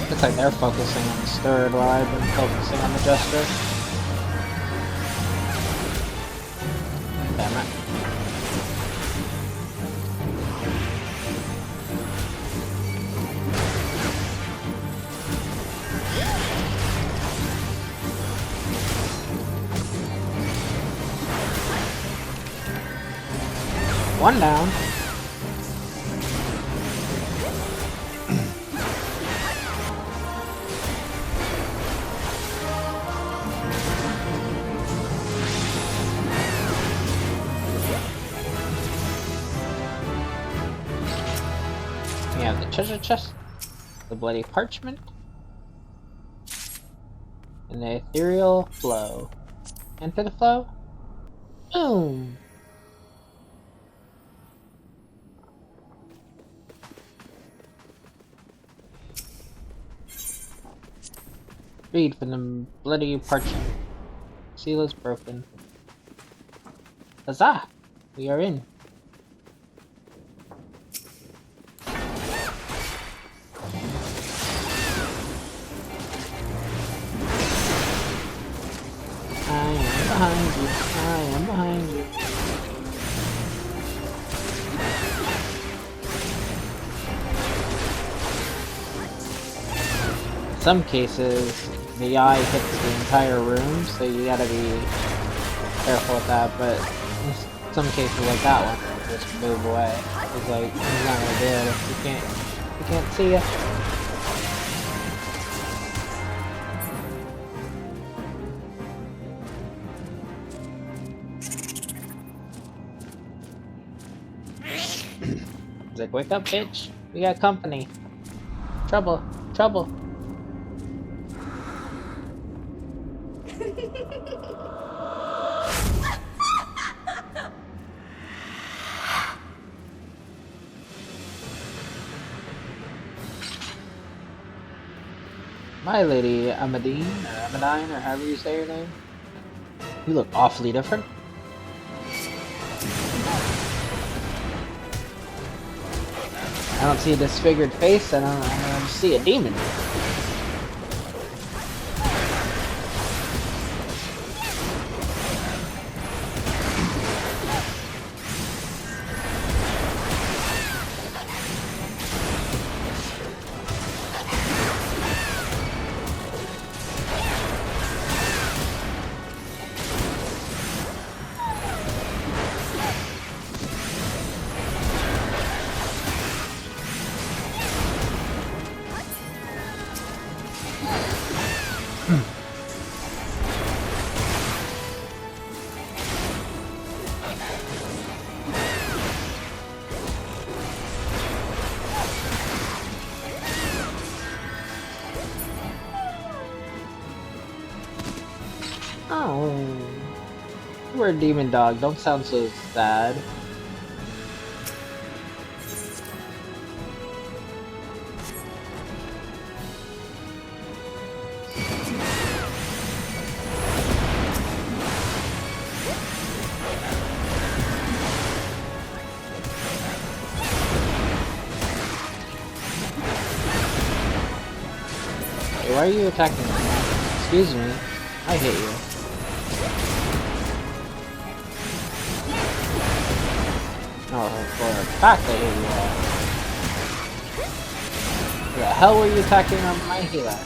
Looks like they're focusing on the Stirred while I've been focusing on the Jester. Damn it. One down. We have the treasure chest, the bloody parchment, and the ethereal flow. Enter the flow. Boom! Read from the bloody parchment. Seal is broken. Huzzah! We are in. I am behind you. I am behind you. In some cases, the eye hits the entire room, so you gotta be careful with that, but in some cases like that one, it'll just move away. It's like, he's not gonna do it if you can't see it. He's like, wake up, bitch. We got company. Trouble. Trouble. My lady Amadine, or Amadine, or however you say your name. You look awfully different. I don't see a disfigured face, I don't see a demon. Oh, we're a demon dog. Don't sound so sad. why are you attacking me? Excuse me. I hit you. Oh, for a fact I hit you all. Who the hell were you attacking on my healer?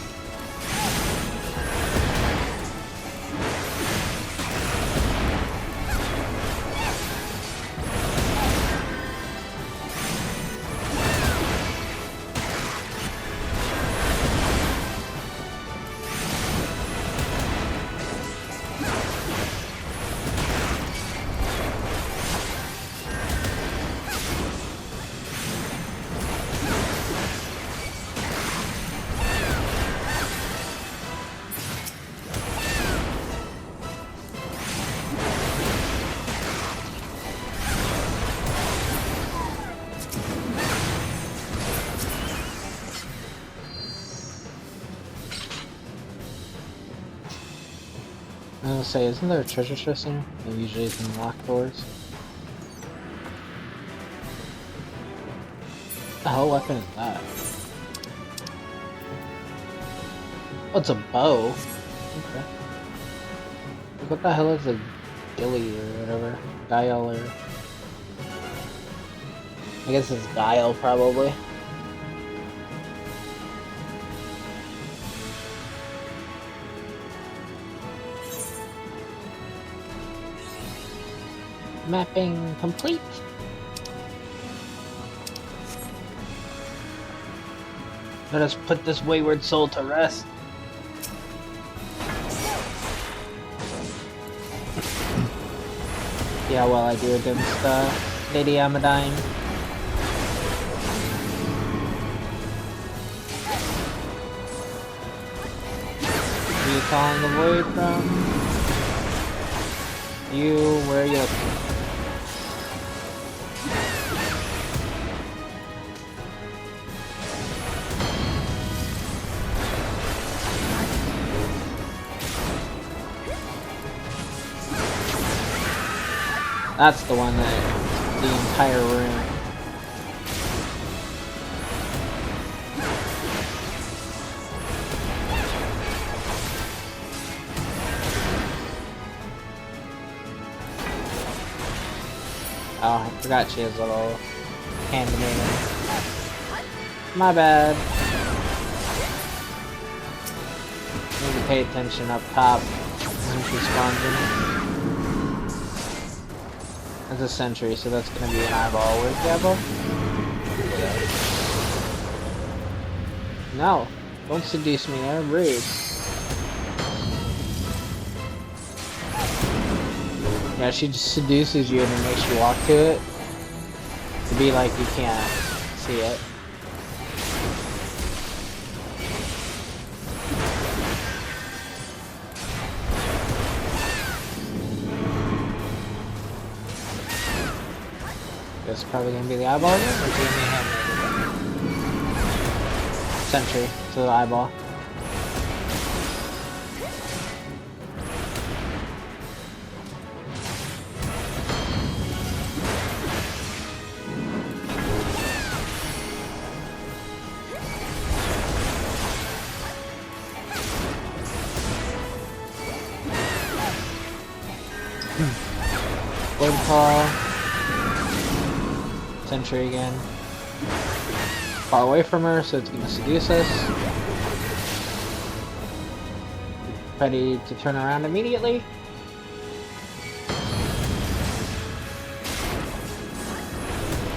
I was gonna say, isn't there a treasure chest in here? It usually is in locked doors. What the hell weapon is that? Oh, it's a bow. Okay. What the hell is a dilly or whatever? Guile or... I guess it's guile, probably. Mapping complete. Let us put this wayward soul to rest. Yeah, well, I do against Lady Amadine. Where are you calling the void from? You, where are you looking? That's the one that the entire room. Oh, I forgot she has a little animator. My bad. Need to pay attention up top when she spawns in. That's a sentry, so that's gonna be an eyeball. Where's the eyeball? No, don't seduce me there, rude. Yeah, she just seduces you and then makes you walk to it. To be like you can't see it. It's probably gonna be the eyeball again, or is it gonna be him? Sentry to the eyeball. Blade Claw. Sentry again. Far away from her, so it's gonna seduce us. Ready to turn around immediately.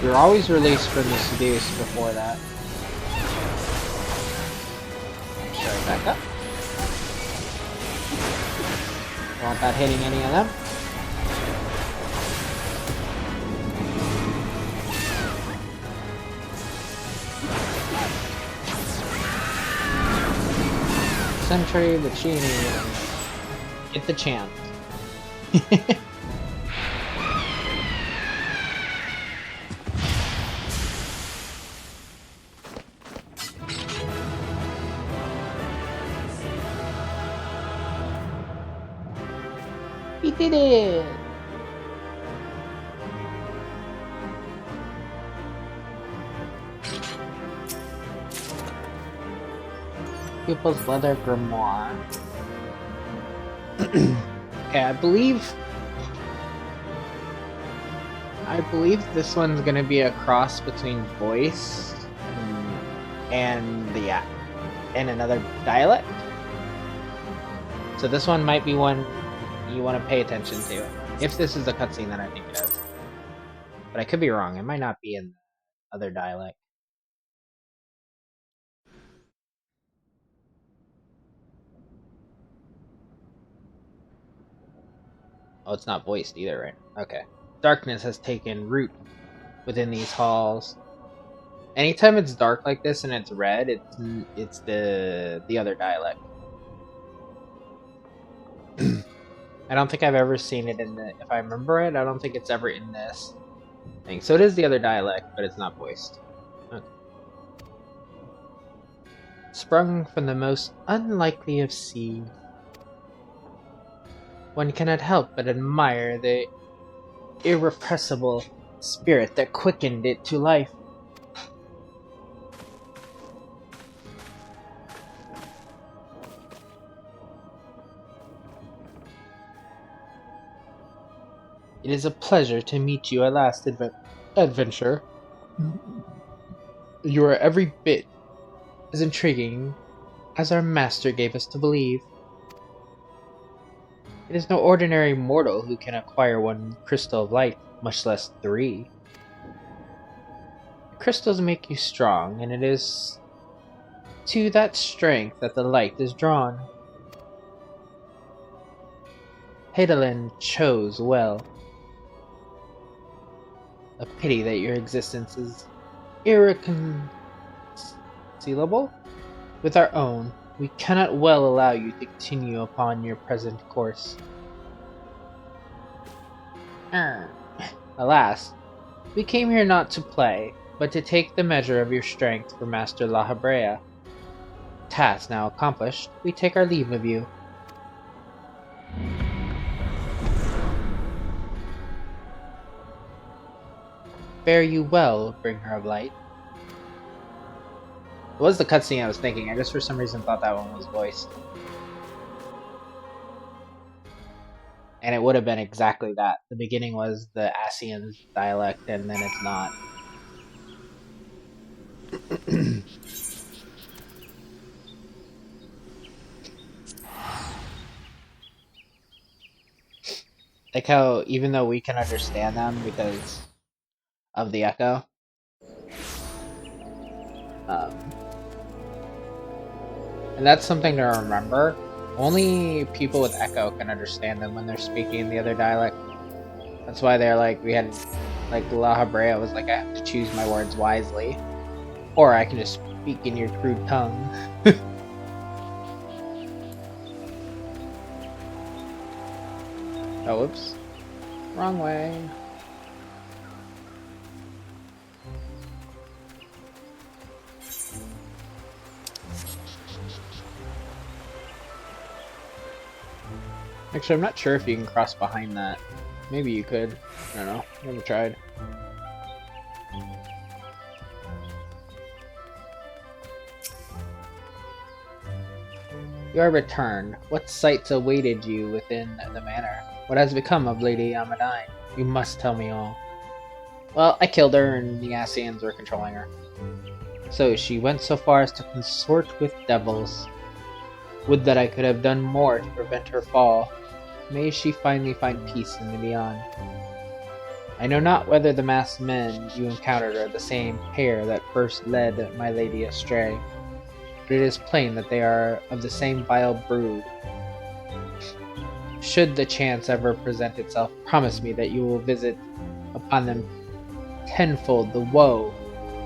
You're always released from the seduce before that. Sorry, back up. Don't want that hitting any of them. Sentry, the Chini. Get the chant. We did it! Pupil's leather grimoire. Okay, I believe this one's gonna be a cross between voice and another dialect. So this one might be one you want to pay attention to. If this is a cutscene, then I think it is. But I could be wrong. It might not be in the other dialect. Oh, it's not voiced either, right? Okay. Darkness has taken root within these halls. Anytime it's dark like this and it's red, it's the other dialect. I don't think I've ever seen it in the. If I remember it, I don't think it's ever in this thing. So it is the other dialect, but it's not voiced. Okay. Sprung from the most unlikely of seeds, one cannot help but admire the irrepressible spirit that quickened it to life. It is a pleasure to meet you at last, adventure. You are every bit as intriguing as our master gave us to believe. It is no ordinary mortal who can acquire one crystal of light, much less 3. The crystals make you strong, and it is to that strength that the light is drawn. Heidelin chose well. A pity that your existence is irreconcilable with our own. We cannot well allow you to continue upon your present course. Alas, we came here not to play, but to take the measure of your strength for Master Lahabrea. Task now accomplished, we take our leave of you. Fare you well, bringer of light. It was the cutscene I was thinking. I just for some reason thought that one was voiced. And it would have been exactly that. The beginning was the Asian dialect, and then it's not. Like how, even though we can understand them because of the echo, and that's something to remember. Only people with echo can understand them when they're speaking in the other dialect. That's why they're like, we had, like, La Habrea was like, I have to choose my words wisely. Or I can just speak in your crude tongue. Oh, whoops. Wrong way. Actually, I'm not sure if you can cross behind that. Maybe you could. I don't know. Never tried. You are returned. What sights awaited you within the manor? What has become of Lady Amadine? You must tell me all. Well, I killed her and the Asians were controlling her. So she went so far as to consort with devils. Would that I could have done more to prevent her fall. May she finally find peace in the beyond. I know not whether the masked men you encountered are the same pair that first led my lady astray, but it is plain that they are of the same vile brood. Should the chance ever present itself, promise me that you will visit upon them tenfold the woe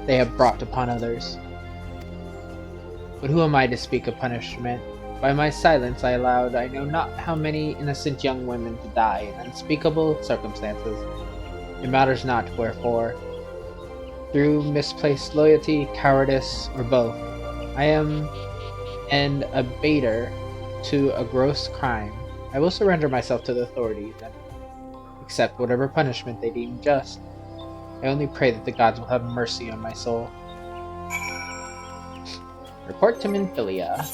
they have brought upon others. But who am I to speak of punishment? By my silence I allowed I know not how many innocent young women to die in unspeakable circumstances. It matters not wherefore. Through misplaced loyalty, cowardice, or both, I am an abater to a gross crime. I will surrender myself to the authorities and accept whatever punishment they deem just. I only pray that the gods will have mercy on my soul. Report to Minfilia.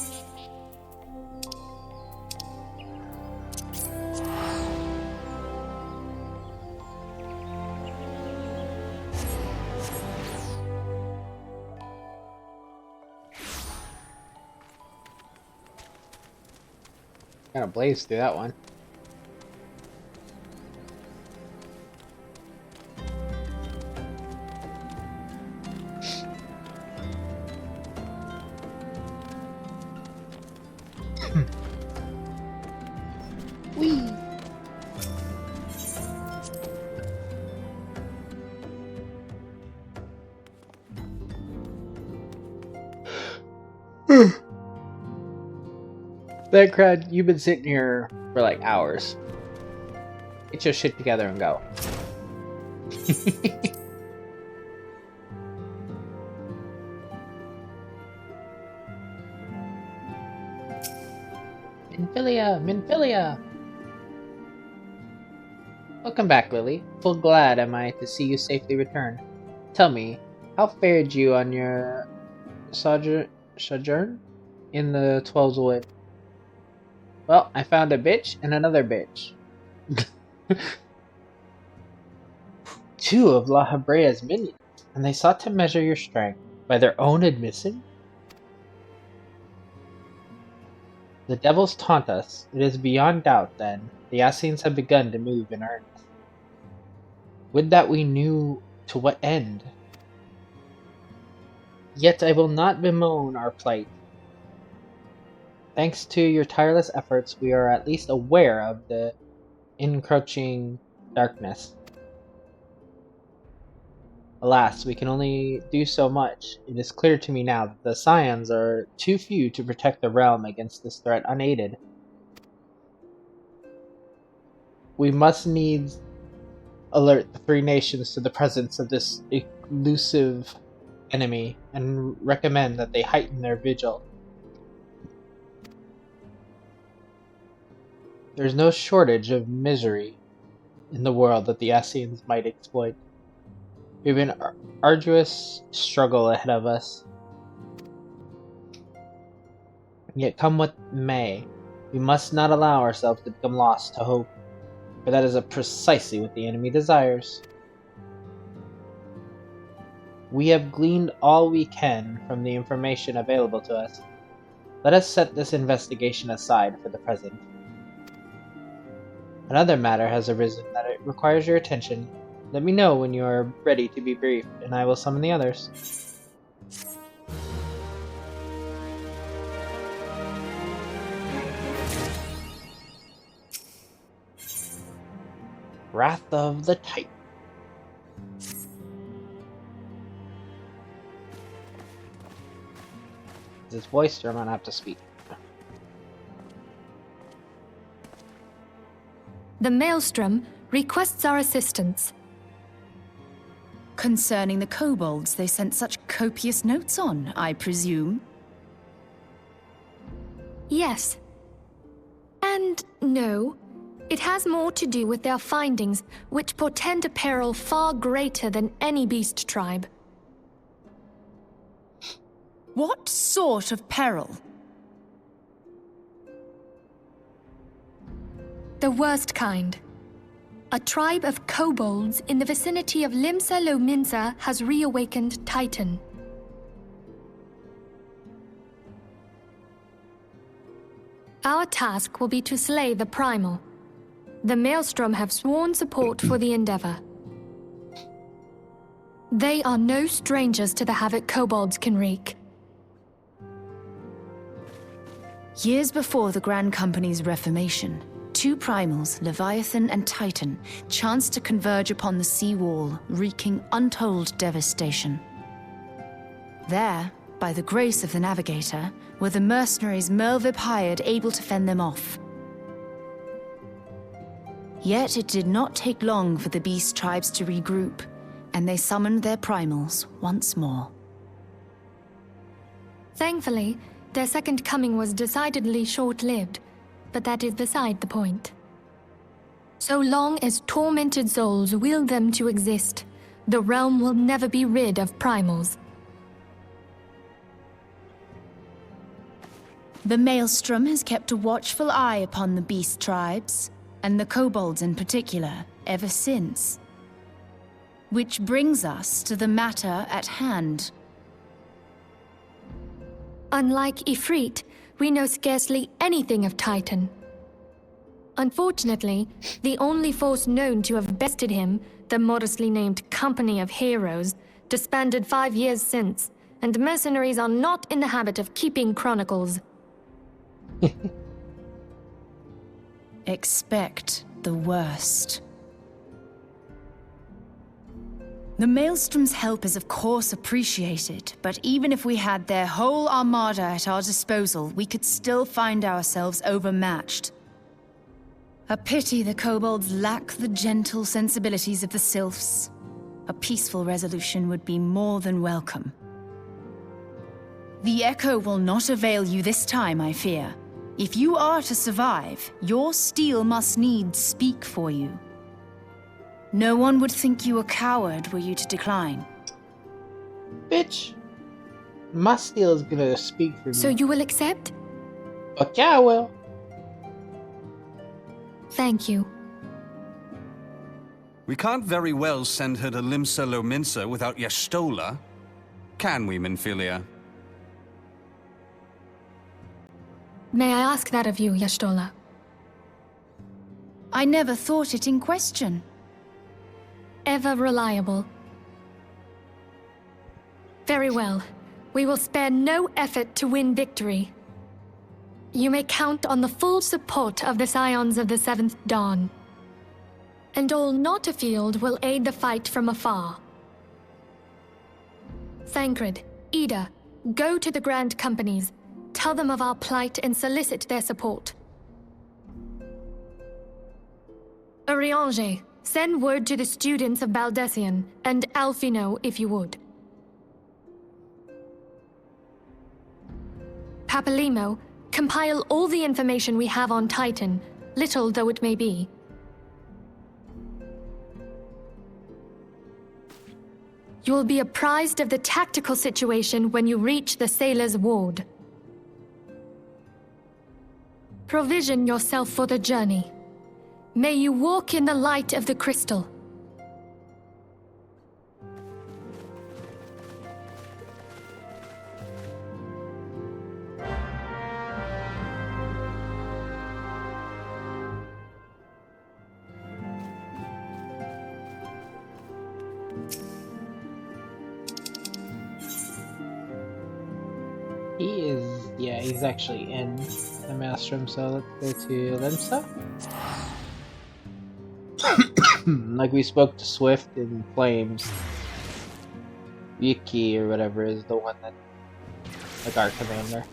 Gotta blaze through that one. Whee! That crowd, you've been sitting here for like hours. Get your shit together and go. Minfilia! Welcome back, Lily. Full glad am I to see you safely return. Tell me, how fared you on your sojourn in the Twelve's Wood? Well, I found a bitch and another bitch. Two of La Habrea's minions, and they sought to measure your strength by their own admission? The devils taunt us. It is beyond doubt, then, the Assassins have begun to move in earnest. Would that we knew to what end. Yet I will not bemoan our plight. Thanks to your tireless efforts, we are at least aware of the encroaching darkness. Alas, we can only do so much. It is clear to me now that the Scions are too few to protect the realm against this threat unaided. We must needs alert the three nations to the presence of this elusive enemy and recommend that they heighten their vigil. There's no shortage of misery in the world that the Assassins might exploit. We have an arduous struggle ahead of us. Yet come what may, we must not allow ourselves to become lost to hope, for that is precisely what the enemy desires. We have gleaned all we can from the information available to us. Let us set this investigation aside for the present. Another matter has arisen that it requires your attention. Let me know when you are ready to be briefed, and I will summon the others. Wrath of the Titan. His voice, or I'm gonna have to speak. The Maelstrom requests our assistance. Concerning the kobolds they sent such copious notes on, I presume? Yes. And no. It has more to do with their findings, which portend a peril far greater than any beast tribe. What sort of peril? The worst kind. A tribe of kobolds in the vicinity of Limsa Lominsa has reawakened Titan. Our task will be to slay the Primal. The Maelstrom have sworn support for the endeavor. They are no strangers to the havoc kobolds can wreak. Years before the Grand Company's reformation, two primals, Leviathan and Titan, chanced to converge upon the sea wall, wreaking untold devastation. There, by the grace of the Navigator, were the mercenaries Merlvib hired able to fend them off. Yet it did not take long for the beast tribes to regroup, and they summoned their primals once more. Thankfully, their second coming was decidedly short-lived, but that is beside the point. So long as tormented souls will them to exist, the realm will never be rid of primals. The Maelstrom has kept a watchful eye upon the beast tribes, and the kobolds in particular, ever since. Which brings us to the matter at hand. Unlike Ifrit, we know scarcely anything of Titan. Unfortunately, the only force known to have bested him, the modestly named Company of Heroes, disbanded 5 years since, and mercenaries are not in the habit of keeping chronicles. Expect the worst. The Maelstrom's help is of course appreciated, but even if we had their whole armada at our disposal, we could still find ourselves overmatched. A pity the kobolds lack the gentle sensibilities of the sylphs. A peaceful resolution would be more than welcome. The echo will not avail you this time, I fear. If you are to survive, your steel must needs speak for you. No one would think you a coward were you to decline. Bitch. My steel is gonna speak for me. So you will accept? Fuck yeah, I will. Thank you. We can't very well send her to Limsa Lominsa without Y'shtola. Can we, Minfilia? May I ask that of you, Y'shtola? I never thought it in question. Ever reliable. Very well. We will spare no effort to win victory. You may count on the full support of the Scions of the Seventh Dawn. And all not afield will aid the fight from afar. Thancred, Ida, go to the Grand Companies, tell them of our plight and solicit their support. Urianger, send word to the students of Baldessian, and Alfino if you would. Papalimo, compile all the information we have on Titan, little though it may be. You will be apprised of the tactical situation when you reach the Sailor's Ward. Provision yourself for the journey. May you walk in the light of the crystal. He's actually in the Maelstrom, so let's go to Limsa. Like we spoke to Swift and Flames. Yuki or whatever is the one that, like our commander.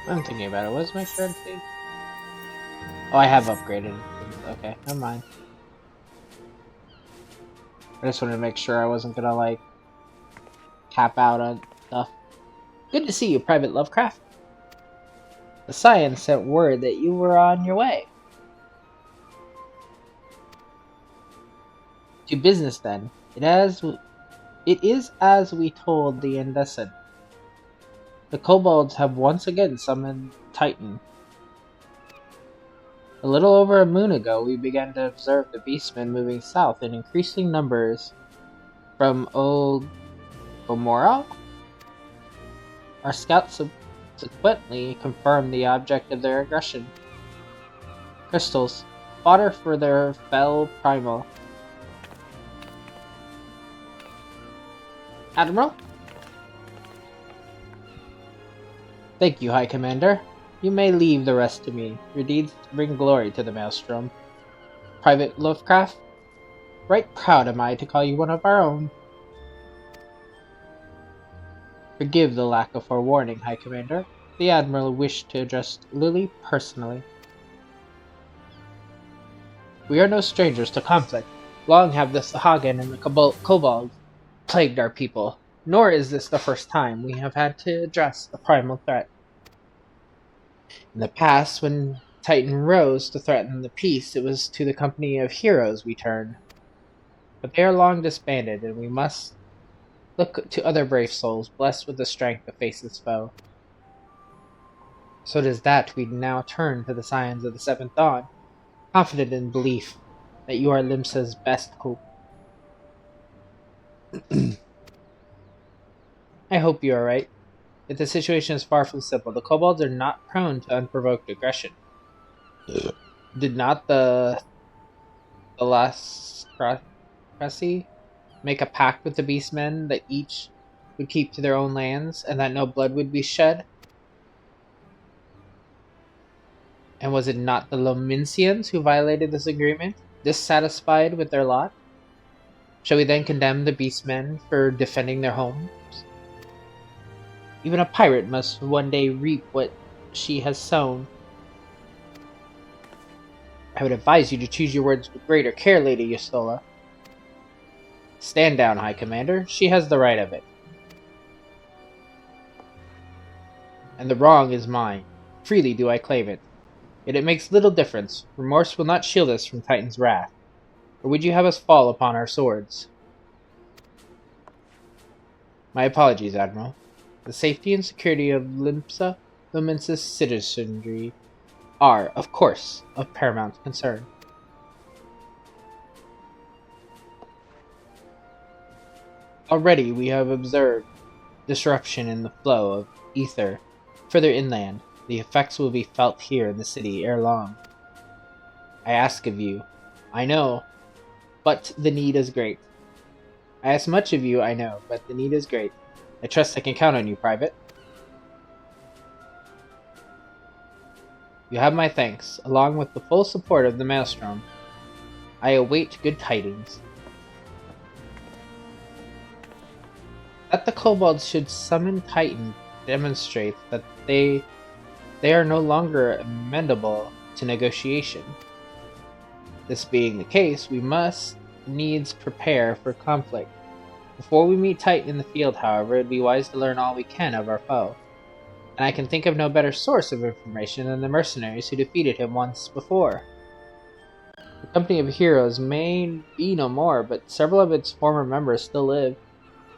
I'm thinking about it. What's my currency? Oh, I have upgraded. Okay, never mind. I just wanted to make sure I wasn't gonna, like, cap out on stuff. Good to see you, Private Lovecraft. The Scion sent word that you were on your way. To business, then. It is as we told the Indecent. The kobolds have once again summoned Titan. A little over a moon ago, we began to observe the beastmen moving south in increasing numbers from Old Gomorrah. Our scouts subsequently confirmed the object of their aggression. Crystals, fodder for their fell primal. Admiral? Thank you, High Commander. You may leave the rest to me. Your deeds bring glory to the Maelstrom. Private Lovecraft, right proud am I to call you one of our own. Forgive the lack of forewarning, High Commander. The Admiral wished to address Lily personally. We are no strangers to conflict. Long have the Sahagin and the kobolds plagued our people. Nor is this the first time we have had to address the primal threat. In the past, when Titan rose to threaten the peace, it was to the Company of Heroes we turned. But they are long disbanded, and we must Look to other brave souls, blessed with the strength to face this foe. So it is that we now turn to the signs of the seventh dawn, confident in belief that you are Limsa's best hope. I hope you are right. Yet the situation is far from simple. The kobolds are not prone to unprovoked aggression. Did not the last Cressy make a pact with the beastmen that each would keep to their own lands and that no blood would be shed? And was it not the Lomincians who violated this agreement, dissatisfied with their lot? Shall we then condemn the beastmen for defending their homes? Even a pirate must one day reap what she has sown. I would advise you to choose your words with greater care, Lady Yastola. Stand down, High Commander. She has the right of it. And the wrong is mine. Freely do I claim it. Yet it makes little difference. Remorse will not shield us from Titan's wrath. Or would you have us fall upon our swords? My apologies, Admiral. The safety and security of Lumensis citizenry are, of course, of paramount concern. Already we have observed disruption in the flow of ether further inland. The effects will be felt here in the city ere long. I ask of you, I know, but the need is great. I ask much of you, I know, but the need is great. I trust I can count on you, Private. You have my thanks, along with the full support of the Maelstrom. I await good tidings. That the kobolds should summon Titan demonstrates that they are no longer amenable to negotiation. This being the case, we must needs prepare for conflict. Before we meet Titan in the field, however, it would be wise to learn all we can of our foe. And I can think of no better source of information than the mercenaries who defeated him once before. The company of heroes may be no more, but several of its former members still live.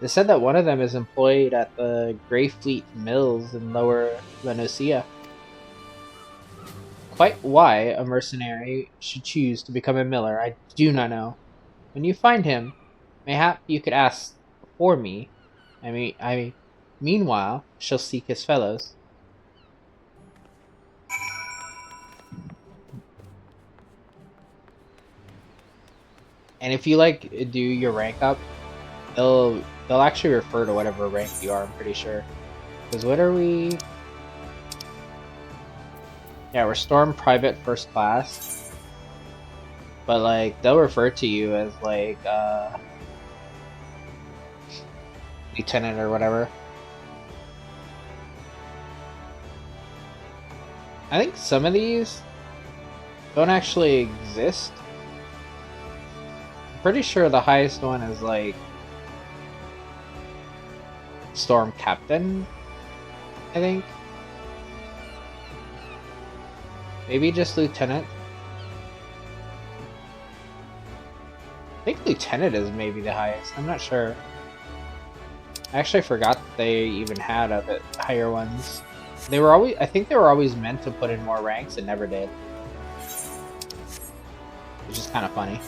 It is said that one of them is employed at the Greyfleet Mills in Lower Venusia. Quite why a mercenary should choose to become a miller, I do not know. When you find him, mayhap you could ask for me. I meanwhile shall seek his fellows. And if you do your rank up, they'll actually refer to whatever rank you are, I'm pretty sure. Because what are we? Yeah, we're Storm Private First Class. But they'll refer to you as Lieutenant or whatever. I think some of these don't actually exist. I'm pretty sure the highest one is Storm Captain, I think. Maybe just Lieutenant. I think Lieutenant is maybe the highest. I'm not sure. I actually forgot that they even had a bit higher ones. I think they were always meant to put in more ranks and never did. Which is kind of funny.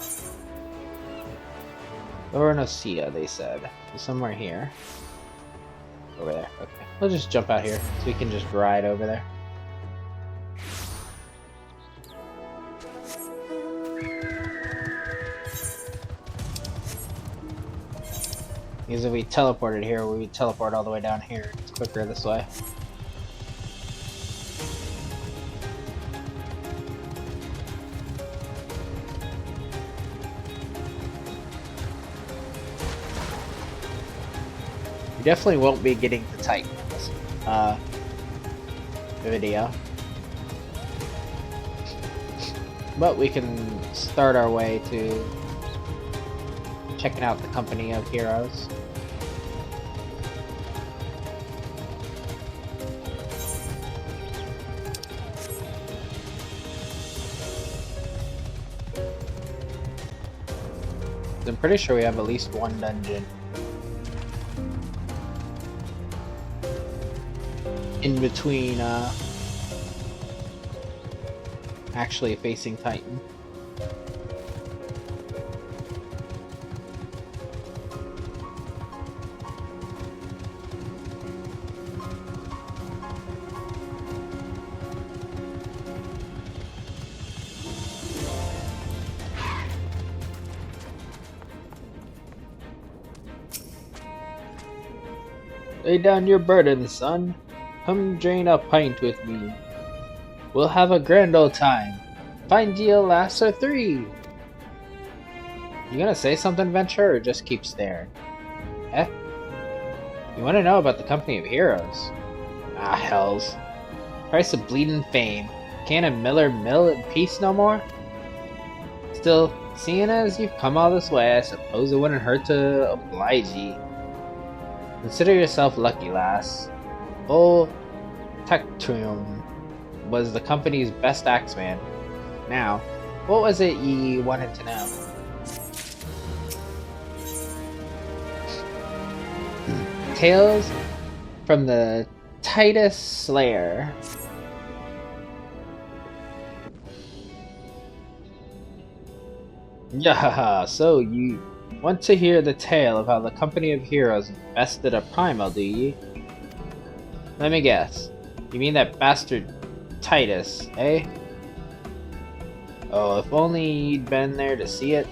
Lower Nocia, they said. Somewhere here. Over there. Okay. We'll just jump out here so we can just ride over there. Because if we teleported here, we would teleport all the way down here. It's quicker this way. We definitely won't be getting to Titan in this video. But we can start our way to checking out the company of heroes. I'm pretty sure we have at least one dungeon in between actually facing Titan. Lay down your burden, son. Come drain a pint with me. We'll have a grand old time. Find ye a lass or three. You gonna say something, Venture, or just keep staring? Eh? You wanna know about the Company of Heroes? Ah, hells. Price of bleeding fame. Can't a miller mill in peace no more? Still, seeing as you've come all this way, I suppose it wouldn't hurt to oblige ye. Consider yourself lucky, lass. Old Tectrium was the company's best axeman. Now, what was it ye wanted to know? Tales from the Titus Slayer. Yeah, so you want to hear the tale of how the Company of Heroes bested a primal, do ye? Let me guess. You mean that bastard Titus, eh? Oh, if only you'd been there to see it.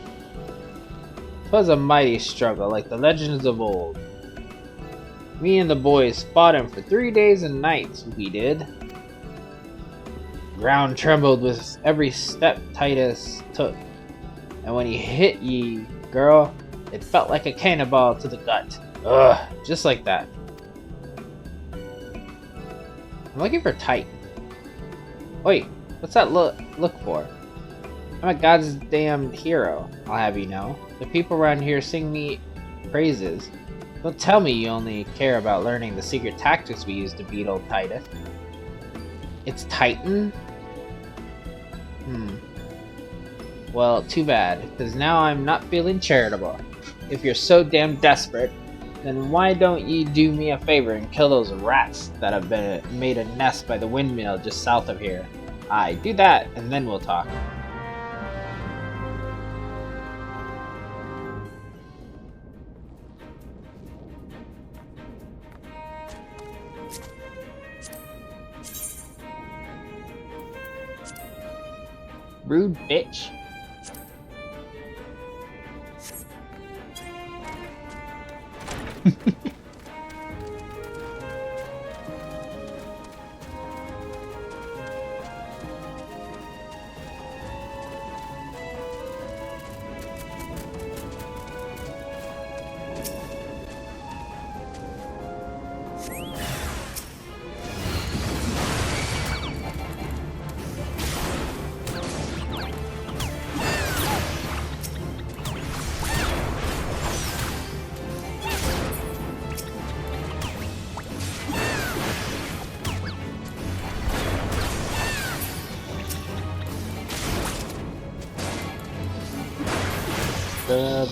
'Twas a mighty struggle, like the legends of old. Me and the boys fought him for 3 days and nights, we did. Ground trembled with every step Titus took. And when he hit ye, girl, it felt like a cannonball to the gut. Ugh, just like that. I'm looking for Titan. Wait, what's that look for? I'm a goddamn hero, I'll have you know. The people around here sing me praises. Don't tell me you only care about learning the secret tactics we use to beat old Titus. It's Titan? Well, too bad, because now I'm not feeling charitable. If you're so damn desperate, then why don't you do me a favor and kill those rats that have been made a nest by the windmill just south of here? Aye, do that, and then we'll talk. Rude bitch.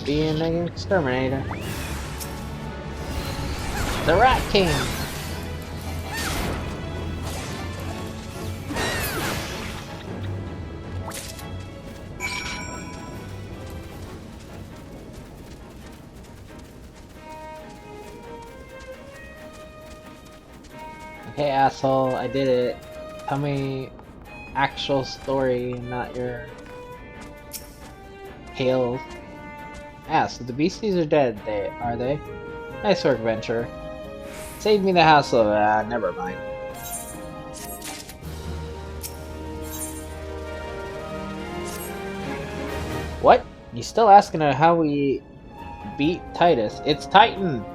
Being an exterminator. The Rat King! Okay, asshole, I did it. Tell me actual story, not your tales. Ah, so the beasties are dead, are they? Nice work, Venture. Save me the hassle of never mind. What? You still asking her how we beat Titus? It's Titan!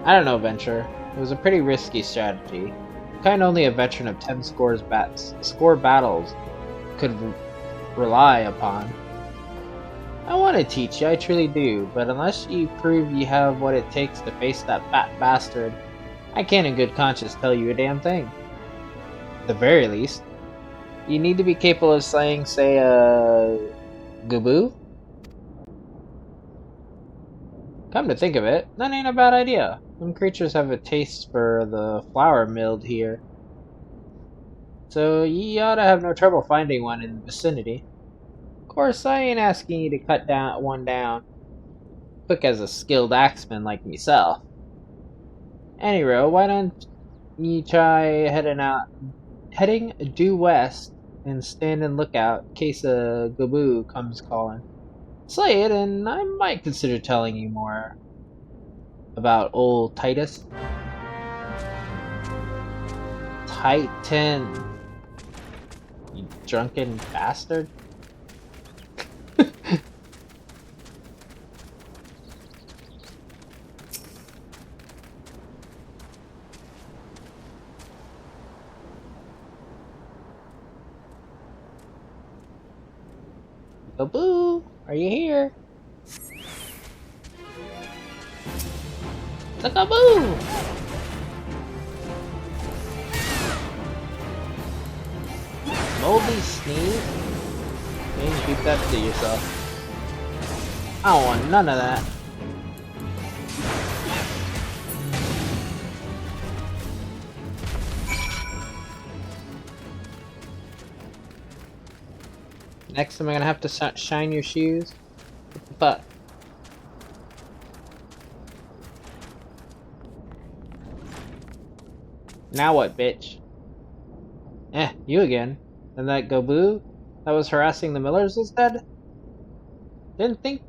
I don't know, Venture. It was a pretty risky strategy. Kind only a veteran of 10 score battles could rely upon. I want to teach you, I truly do, but unless you prove you have what it takes to face that fat bastard, I can't in good conscience tell you a damn thing. At the very least, you need to be capable of saying, say, Guboo? Come to think of it, that ain't a bad idea. Some creatures have a taste for the flour milled here. So ye ought to have no trouble finding one in the vicinity. Of course, I ain't asking you to cut one down, quick as a skilled axeman like myself. Anyway, why don't you try heading due west and stand and look out in case a Gaboo comes calling. Slay it, and I might consider telling you more about old Titus. Titan. You drunken bastard. Gaboo, are you here? The Gaboo! Moldy sneeze? You can keep that to yourself. I don't want none of that. Next, am I gonna have to shine your shoes? What the fuck? Now what, bitch? You again. And that Gaboo that was harassing the Millers is dead? Didn't think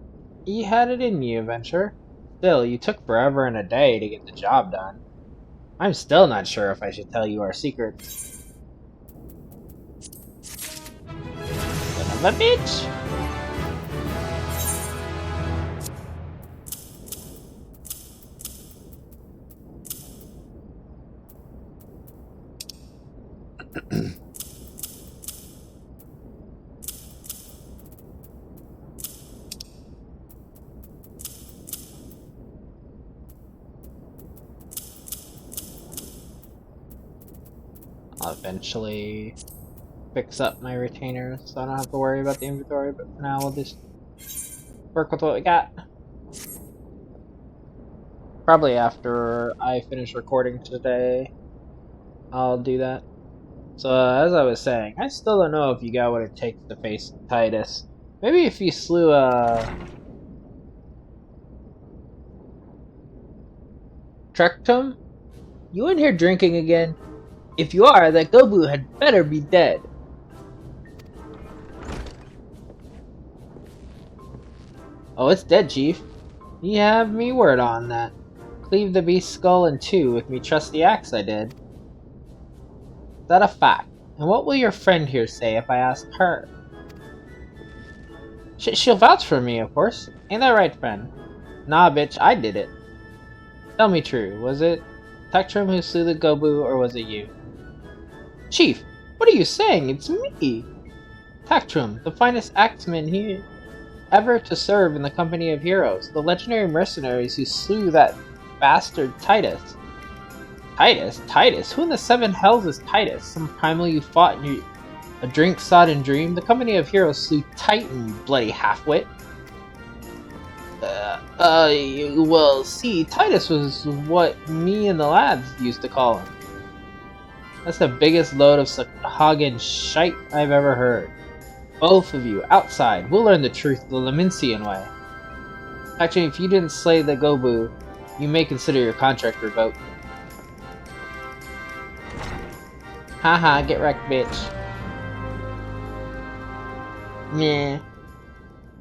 you had it in you, Venture. Still, you took forever and a day to get the job done. I'm still not sure if I should tell you our secrets. Son of a bitch! I'll eventually fix up my retainers so I don't have to worry about the inventory, but for now we'll just work with what we got. Probably after I finish recording today, I'll do that. So as I was saying, I still don't know if you got what it takes to face Titus. Maybe if you slew Trektum? You in here drinking again? If you are, that Gobu had better be dead. Oh, it's dead, Chief. You have me word on that. Cleave the beast's skull in two with me trusty axe I did. Is that a fact? And what will your friend here say if I ask her? She'll vouch for me, of course. Ain't that right, friend? Nah, bitch, I did it. Tell me true, was it Tektrum who slew the Gobu, or was it you? Chief, what are you saying? It's me! Tektrum, the finest axeman here ever to serve in the company of heroes, the legendary mercenaries who slew that bastard Titus. Titus? Titus? Who in the seven hells is Titus? Some primal you fought in a drink-sodden dream? The company of heroes slew Titan, you bloody halfwit. Well, see, Titus was what me and the lads used to call him. That's the biggest load of Hagen shite I've ever heard. Both of you, outside. We'll learn the truth the Lamincian way. Actually, if you didn't slay the Gobu, you may consider your contract revoked. Haha, get wrecked, bitch. Nah.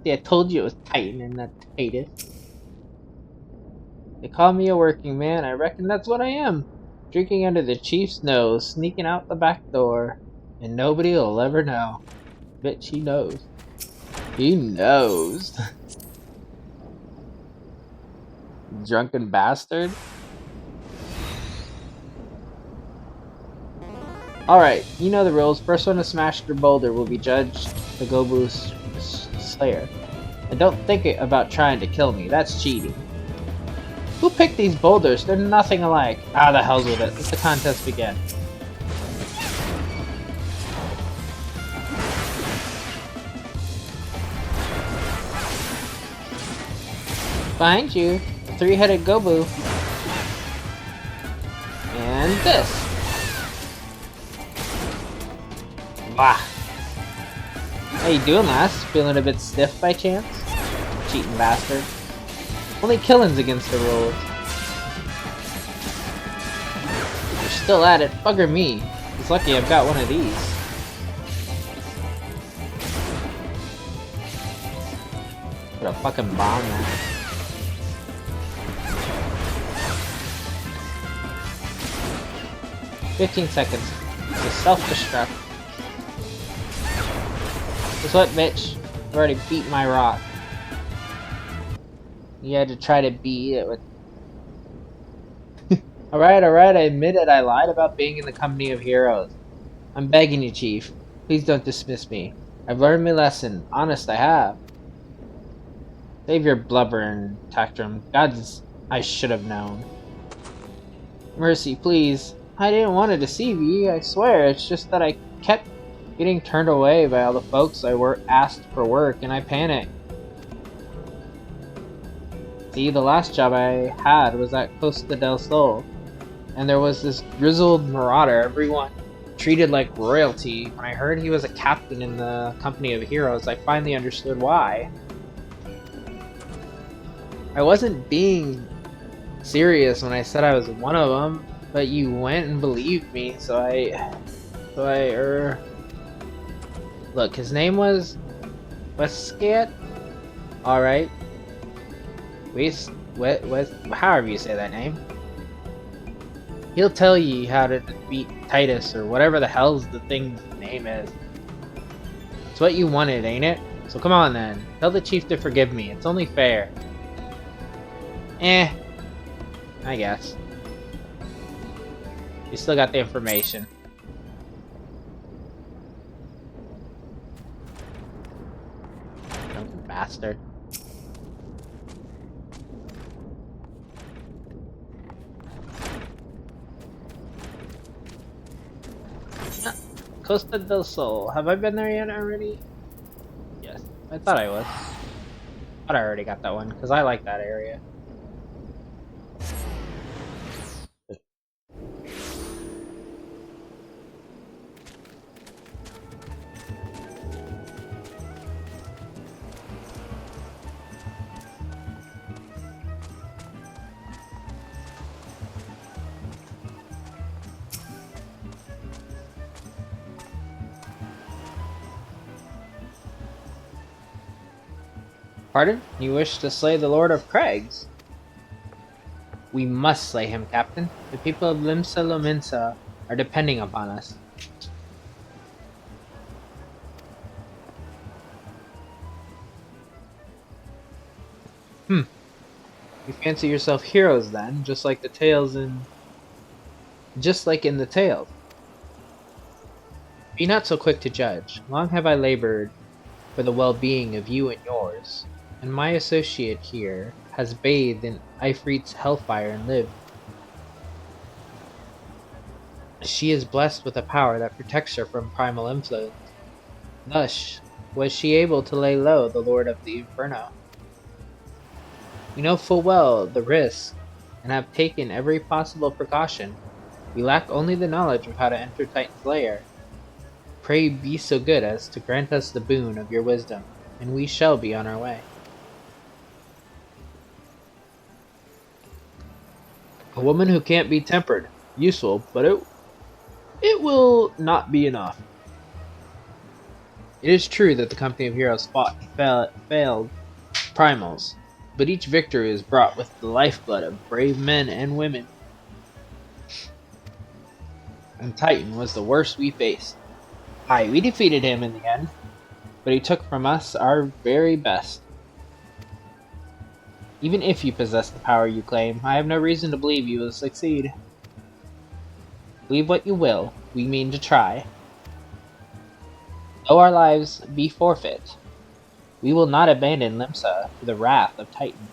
See, I told you it was Titan and not Titus. They call me a working man, I reckon that's what I am. Drinking under the chief's nose, sneaking out the back door, and nobody will ever know. Bitch, he knows. He knows. Drunken bastard. Alright, you know the rules. First one to smash their boulder will be judged the Gobu's slayer. And don't think about trying to kill me. That's cheating. Who picked these boulders? They're nothing alike. Ah, the hell's with it. Let the contest begin. Behind you, three-headed Gobu. Take this! Wah! How you doing, lass? Feeling a bit stiff by chance? Cheating bastard. Only killing's against the rules. You're still at it. Bugger me. It's lucky I've got one of these. Put a fucking bomb there. "15 seconds. To self-destruct. Guess what, bitch? I've already beat my rock. You had to try to beat it with... Alright, I admit it. I lied about being in the company of heroes. I'm begging you, Chief. Please don't dismiss me. I've learned my lesson. Honest, I have. Save your blubber and tactrum. Gods, I should have known. Mercy, please. I didn't want to deceive you, I swear. It's just that I kept getting turned away by all the folks I asked for work, and I panicked. See, the last job I had was at Costa del Sol, and there was this grizzled marauder everyone treated like royalty. When I heard he was a captain in the company of heroes, I finally understood why. I wasn't being serious when I said I was one of them, but you went and believed me, so I Look, his name was Westgate? Alright. However you say that name. He'll tell you how to defeat Titus, or whatever the hell's the thing's name is. It's what you wanted, ain't it? So come on then. Tell the chief to forgive me. It's only fair. I guess. You still got the information. Drunken bastard. Costa del Sol. Have I been there yet already? Yes. I thought I was. Thought I already got that one, because I like that area. Pardon? You wish to slay the Lord of Crags? We must slay him, Captain. The people of Limsa Lominsa are depending upon us. You fancy yourself heroes then, just like in the tales. Be not so quick to judge. Long have I labored for the well-being of you and yours, and my associate here has bathed in Ifrit's hellfire and lived. She is blessed with a power that protects her from primal influence. Thus was she able to lay low the Lord of the Inferno. We know full well the risk, and have taken every possible precaution. We lack only the knowledge of how to enter Titan's lair. Pray be so good as to grant us the boon of your wisdom, and we shall be on our way. A woman who can't be tempered. Useful, but it will not be enough. It is true that the company of heroes fought and failed primals, but each victory is brought with the lifeblood of brave men and women. And Titan was the worst we faced. Aye, we defeated him in the end, but he took from us our very best. Even if you possess the power you claim, I have no reason to believe you will succeed. Believe what you will, we mean to try. Though our lives be forfeit, we will not abandon Limsa to the wrath of Titan.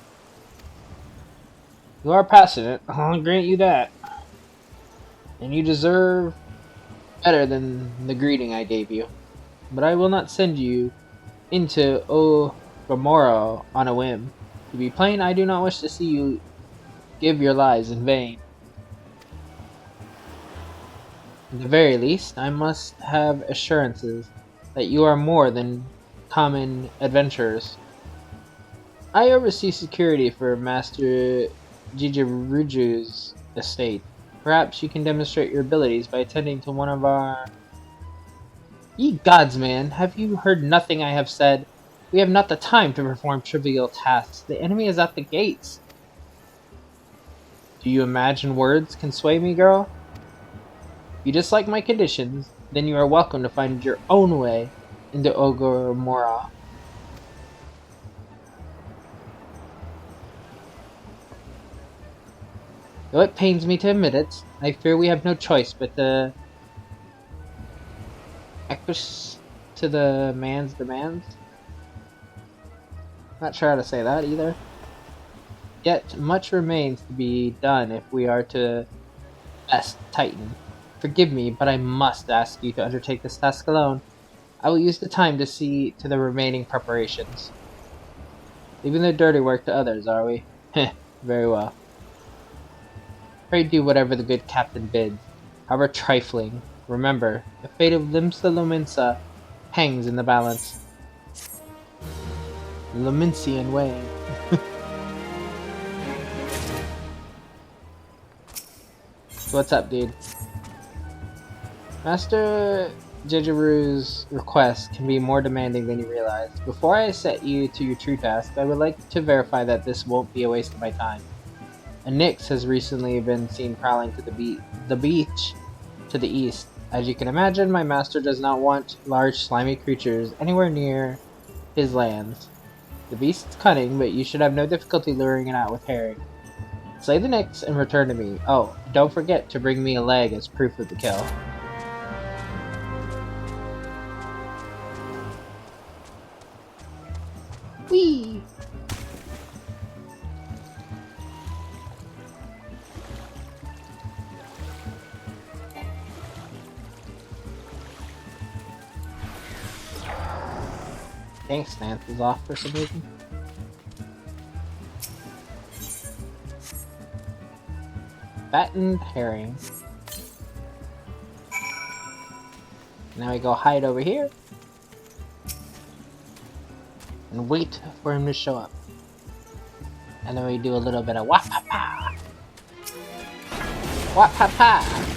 You are passionate, I'll grant you that. And you deserve better than the greeting I gave you. But I will not send you into Gomorrah on a whim. To be plain, I do not wish to see you give your lives in vain. At the very least, I must have assurances that you are more than common adventurers. I oversee security for Master Jijiruju's estate. Perhaps you can demonstrate your abilities by attending to one of our... Ye gods, man, have you heard nothing I have said? We have not the time to perform trivial tasks. The enemy is at the gates. Do you imagine words can sway me, girl? If you dislike my conditions, then you are welcome to find your own way into Ogoromora. Though it pains me to admit it, I fear we have no choice but to acquiesce to the man's demands. Not sure how to say that either. Yet much remains to be done if we are to best Titan. Forgive me, but I must ask you to undertake this task alone. I will use the time to see to the remaining preparations. Leaving the dirty work to others, are we? Heh, very well. Pray do whatever the good captain bids, however trifling. Remember, the fate of Limsa Lominsa hangs in the balance. Lominsian way. So what's up, dude? Master Jejeru's request can be more demanding than you realize. Before I set you to your true task, I would like to verify that this won't be a waste of my time. A Nyx has recently been seen prowling to the beach to the east. As you can imagine, my master does not want large slimy creatures anywhere near his lands. The beast's cunning, but you should have no difficulty luring it out with herring. Slay the Nyx and return to me. Oh, don't forget to bring me a leg as proof of the kill. Whee! Thanks, stance is off for some reason. Fattened herring. Now we go hide over here. And wait for him to show up. And then we do a little bit of wap-pa-pa! Wap-pa-pa!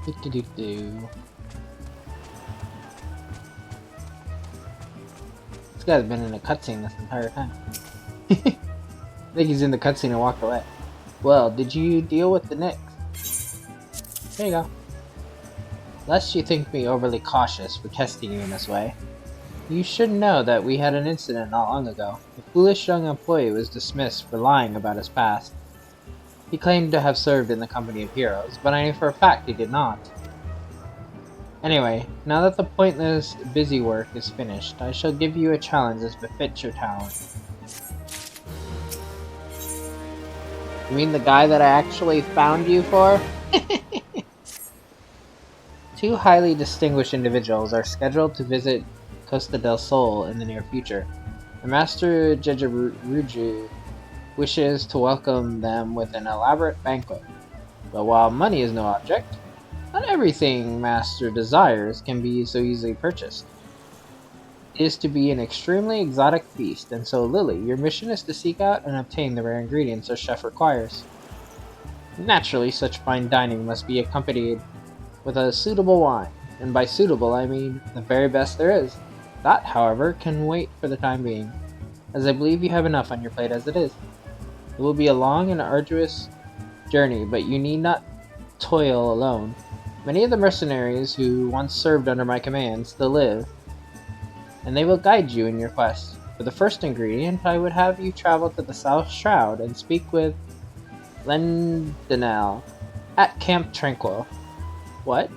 Do-do-do-do. This guy's been in a cutscene this entire time. I think he's in the cutscene and walked away. Well, did you deal with the Nyx? There you go. Lest you think me overly cautious for testing you in this way, you should know that we had an incident not long ago. A foolish young employee was dismissed for lying about his past. He claimed to have served in the company of heroes, but I knew for a fact he did not. Anyway, now that the pointless busy work is finished, I shall give you a challenge as befits your talent. You mean the guy that I actually found you for? Two highly distinguished individuals are scheduled to visit Costa del Sol in the near future. The Master Jejeruju wishes to welcome them with an elaborate banquet. But while money is no object, not everything Master desires can be so easily purchased. It is to be an extremely exotic feast, and so Lily, your mission is to seek out and obtain the rare ingredients our chef requires. Naturally, such fine dining must be accompanied with a suitable wine, and by suitable I mean the very best there is. That, however, can wait for the time being, as I believe you have enough on your plate as it is. It will be a long and arduous journey, but you need not toil alone. Many of the mercenaries who once served under my command still live, and they will guide you in your quest. For the first ingredient, I would have you travel to the South Shroud and speak with Lendenel, At Camp Tranquil. What? Do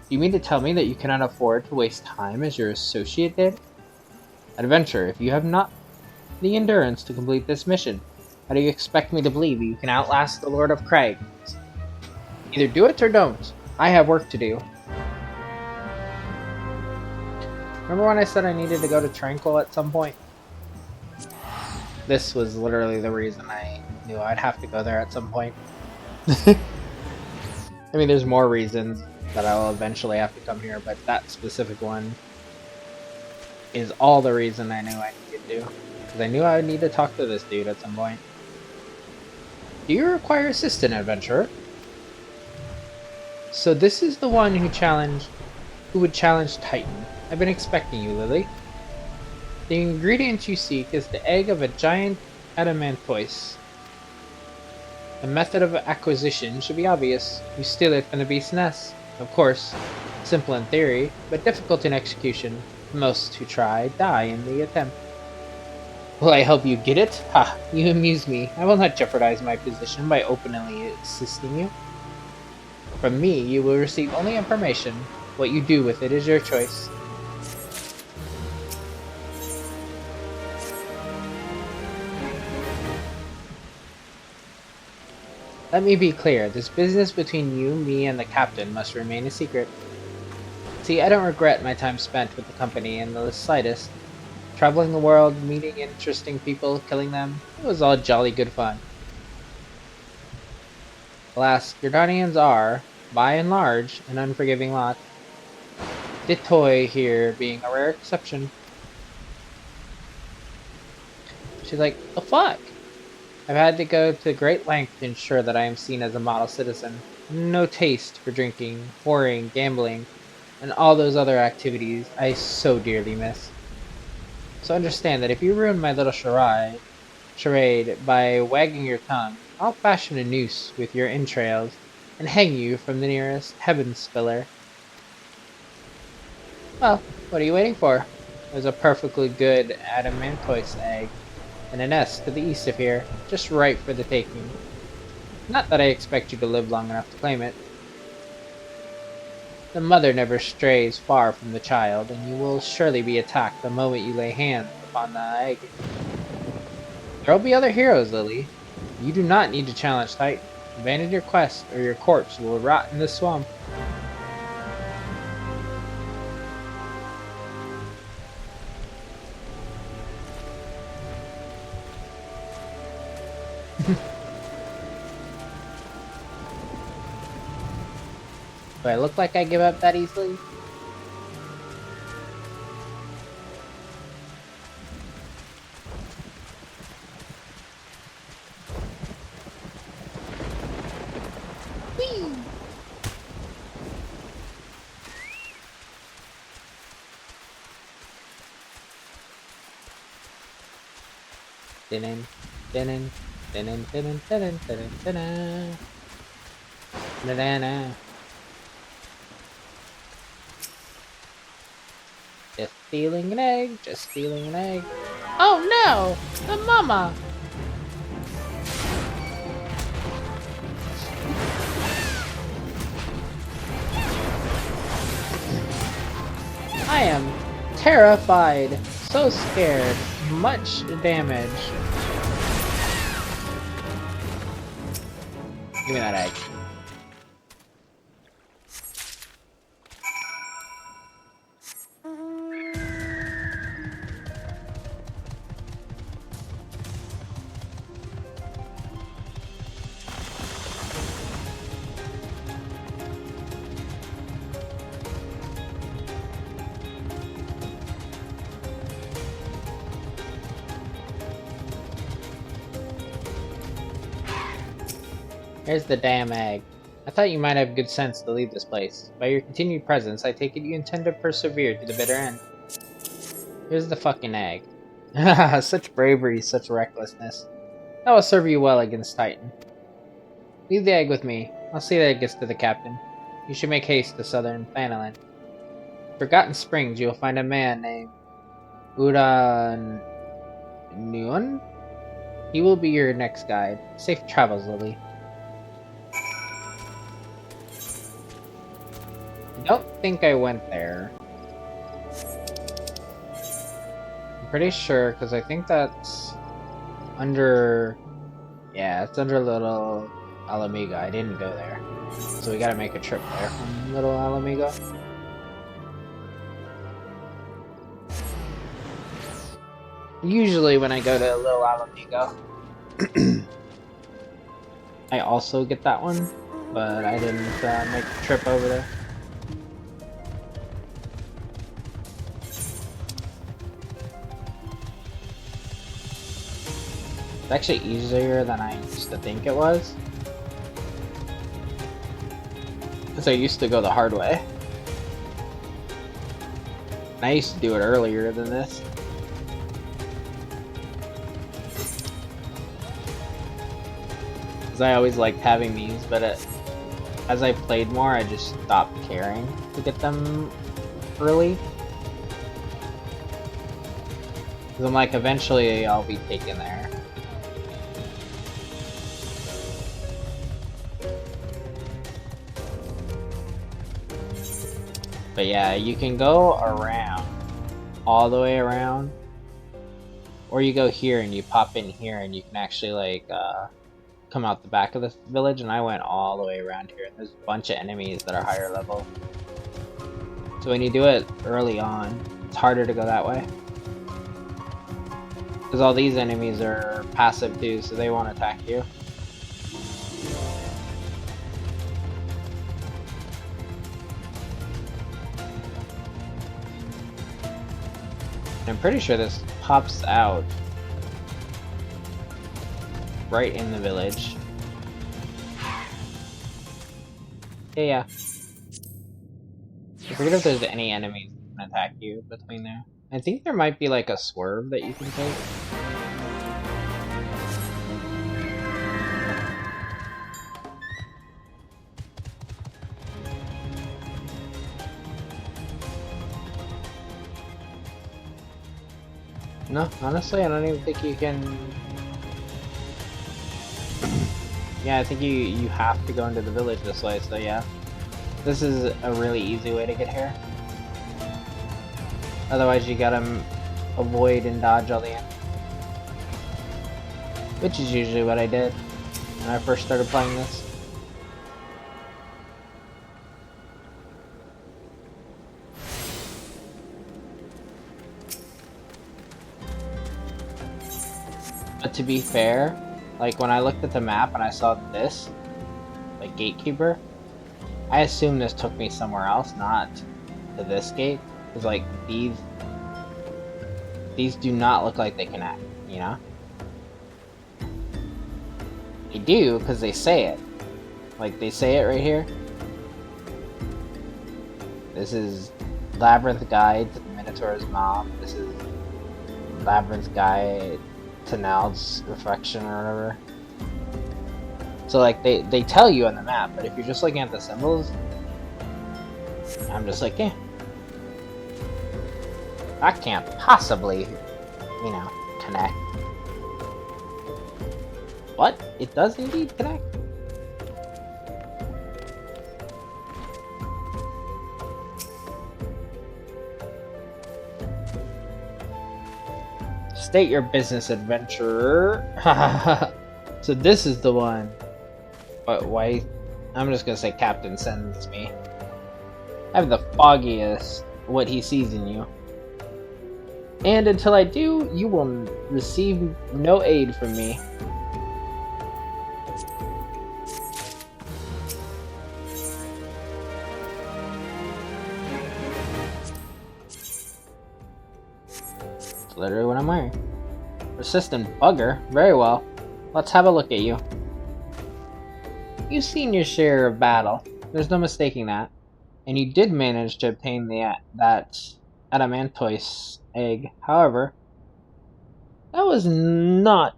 you mean to tell me that you cannot afford to waste time as your associate did? Adventurer, if you have not the endurance to complete this mission, how do you expect me to believe you can outlast the Lord of Craig? Either do it or don't. I have work to do. Remember when I said I needed to go to Tranquil at some point? This was literally the reason I knew I'd have to go there at some point. I mean, there's more reasons that I will eventually have to come here, but that specific one is all the reason I knew I needed to. Because I knew I would need to talk to this dude at some point. Do you require assistance, adventurer? So this is the one who would challenge Titan. I've been expecting you, Lily. The ingredient you seek is the egg of a giant adamantoise. The method of acquisition should be obvious. You steal it from the beast's nest. Of course, simple in theory, but difficult in execution. Most who try die in the attempt. Will I help you get it? Ha! You amuse me. I will not jeopardize my position by openly assisting you. From me, you will receive only information. What you do with it is your choice. Let me be clear, this business between you, me, and the captain must remain a secret. See, I don't regret my time spent with the company in the slightest. Traveling the world, meeting interesting people, killing them, it was all jolly good fun. Alas, Gerdanians are, by and large, an unforgiving lot. Ditoy here being a rare exception. She's like, the fuck? I've had to go to great length to ensure that I am seen as a model citizen. No taste for drinking, whoring, gambling, and all those other activities I so dearly miss. So understand that if you ruin my little charade by wagging your tongue, I'll fashion a noose with your entrails and hang you from the nearest heaven spiller. Well, what are you waiting for? There's a perfectly good adamantoise egg in a nest to the east of here, just right for the taking. Not that I expect you to live long enough to claim it. The mother never strays far from the child, and you will surely be attacked the moment you lay hands upon the egg. There will be other heroes, Lily. You do not need to challenge Titan. Abandon your quest, or your corpse will rot in the swamp. Do I look like I give up that easily? Whee! Dinin, dinin, dinin, dinin, dinin, dinin, dinin. Dinin. Just stealing an egg, just stealing an egg. Oh no! The mama! I am terrified, so scared, much damage. Give me that egg. Here's the damn egg. I thought you might have good sense to leave this place. By your continued presence, I take it you intend to persevere to the bitter end. Here's the fucking egg. Such bravery, such recklessness. That will serve you well against Titan. Leave the egg with me. I'll see that it gets to the captain. You should make haste to southern Thanalan. Forgotten Springs, you will find a man named Uda Nuon. He will be your next guide. Safe travels, Lily. think I went there. I'm pretty sure, because I think that's under... Yeah, it's under Little Alamiga. I didn't go there. So we gotta make a trip there from Little Alamiga. Usually when I go to Little Alamiga, I also get that one, but I didn't make the trip over there. It's actually easier than I used to think it was. Because I used to go the hard way. And I used to do it earlier than this. Because I always liked having these, but as I played more, I just stopped caring to get them early. Because I'm like, eventually I'll be taken there. But yeah, you can go around, all the way around, or you go here and you pop in here and you can actually like come out the back of this village, and I went all the way around here and there's a bunch of enemies that are higher level. So when you do it early on, it's harder to go that way. Because all these enemies are passive too, so they won't attack you. I'm pretty sure this pops out right in the village. Yeah. I forget if there's any enemies that can attack you between there. I think there might be like a swerve that you can take. No, honestly, I don't even think you can... Yeah, I think you have to go into the village this way, so yeah. This is a really easy way to get here. Otherwise, you gotta avoid and dodge all the enemies. Which is usually what I did when I first started playing this. But to be fair, like when I looked at the map and I saw this, like Gatekeeper, I assumed this took me somewhere else, not to this gate. Because like these do not look like they connect, you know? They do, because they say it. Like they say it right here. This is Labyrinth Guide to the Minotaur's Mouth. This is Labyrinth Guide to Nald's Reflection or whatever. So like they tell you on the map, but if you're just looking at the symbols, I'm just like, eh. That can't possibly, you know, connect. But it does indeed connect. State your business, adventurer. So this is the one. But why? I'm just gonna say Captain sends me. I have the foggiest what he sees in you. And until I do, you will receive no aid from me. It's literally what I'm wearing. Persistent bugger. Very well. Let's have a look at you. You've seen your share of battle. There's no mistaking that. And you did manage to obtain that adamantoise egg. However, that was not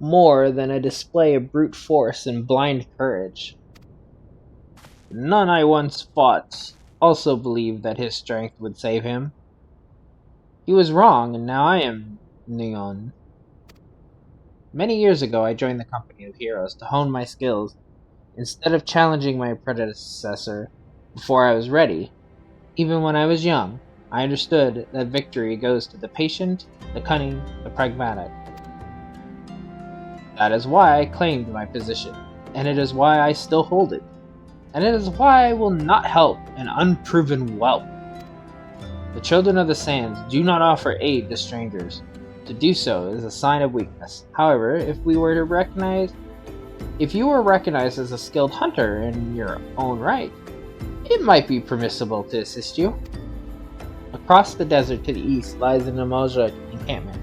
more than a display of brute force and blind courage. None I once fought also believed that his strength would save him. He was wrong, and now I am Neon. Many years ago, I joined the company of heroes to hone my skills. Instead of challenging my predecessor, before I was ready. Even when I was young, I understood that victory goes to the patient, the cunning, the pragmatic. That is why I claimed my position, and it is why I still hold it. And it is why I will not help an unproven whelp. The children of the sands do not offer aid to strangers. To do so is a sign of weakness. However, if you were recognized as a skilled hunter in your own right, it might be permissible to assist you. Across the desert to the east lies an Amalja encampment.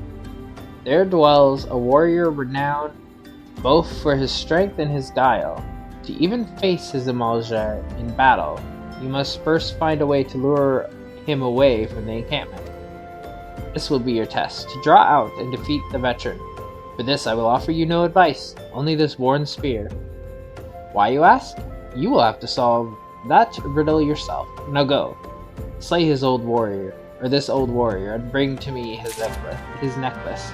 There dwells a warrior renowned both for his strength and his guile. To even face his Amalja in battle, you must first find a way to lure him away from the encampment. This will be your test, to draw out and defeat the veteran. For this I will offer you no advice, only this worn spear. Why, you ask? You will have to solve that riddle yourself. Now go, slay this old warrior, and bring to me his necklace.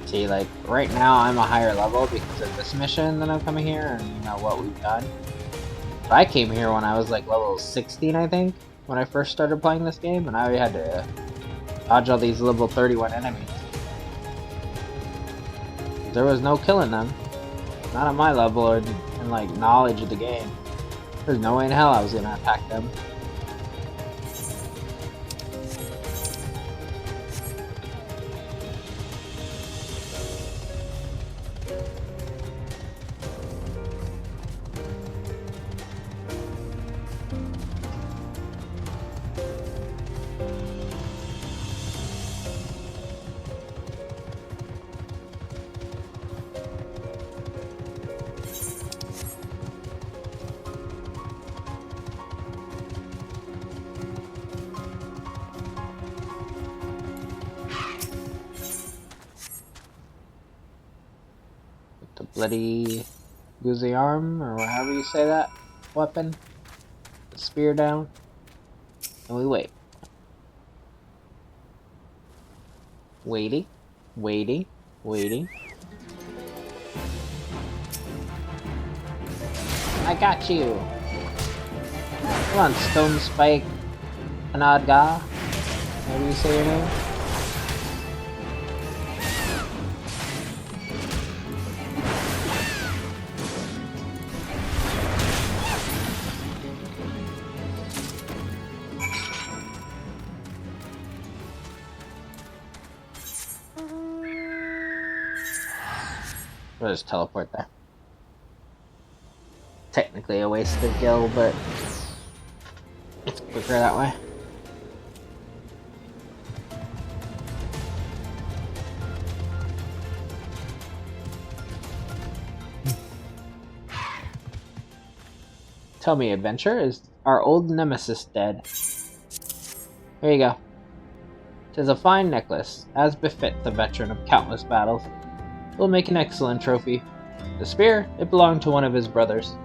See, like, right now I'm a higher level because of this mission that I'm coming here and, you know, what we've done. But I came here when I was, like, level 16, I think, when I first started playing this game, and I had to dodge all these level 31 enemies. There was no killing them. Not at my level or in, like, knowledge of the game. There's no way in hell I was gonna attack them. The bloody goozy arm, or however you say that weapon. The spear down. And we wait. Waiting. Waiting. Waiting. I got you! Come on, Stone Spike Anadga. How do you say your name? We'll just teleport there. Technically a wasted gil, but it's quicker that way. Tell me, adventure, is our old nemesis dead? Here you go. 'Tis a fine necklace, as befits a veteran of countless battles. Will make an excellent trophy. The spear, it belonged to one of his brothers.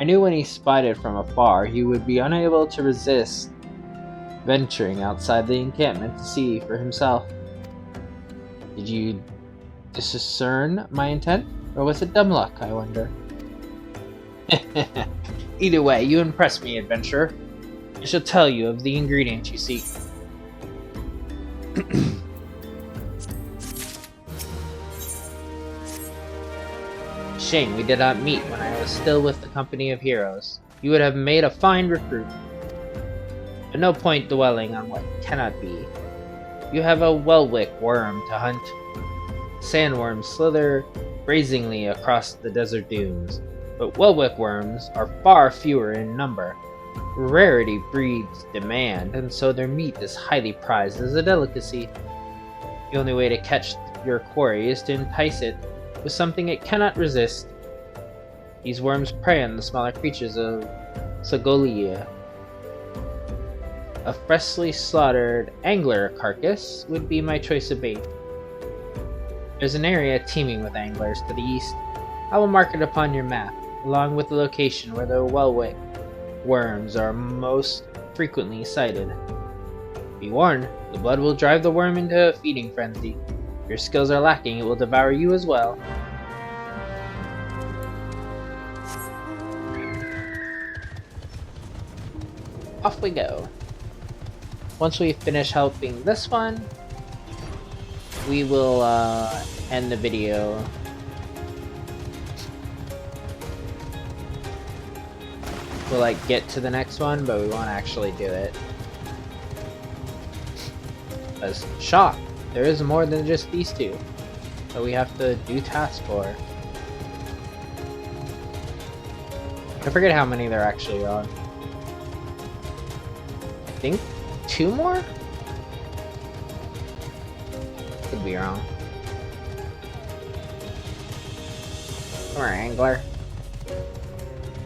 I knew when he spied it from afar he would be unable to resist venturing outside the encampment to see for himself. Did you discern my intent, or was it dumb luck, I wonder? Either way, you impress me, adventurer. I shall tell you of the ingredient you seek. Shame we did not meet when I was still with the company of heroes. You would have made a fine recruit. But no point dwelling on what cannot be. You have a Welwick worm to hunt. Sandworms slither brazenly across the desert dunes, but Welwick worms are far fewer in number. Rarity breeds demand, and so their meat is highly prized as a delicacy. The only way to catch your quarry is to entice it with something it cannot resist. These worms prey on the smaller creatures of Sagolia. A freshly slaughtered angler carcass would be my choice of bait. There's an area teeming with anglers to the east. I will mark it upon your map. along with the location where the wellwick worms are most frequently sighted. Be warned, the blood will drive the worm into a feeding frenzy. If your skills are lacking, it will devour you as well. Off we go. Once we finish helping this one, we will end the video. We'll like get to the next one, but we won't actually do it. As shock, there is more than just these two that we have to do tasks for. I forget how many there actually are. I think 2 more? Could be wrong. Come on, angler.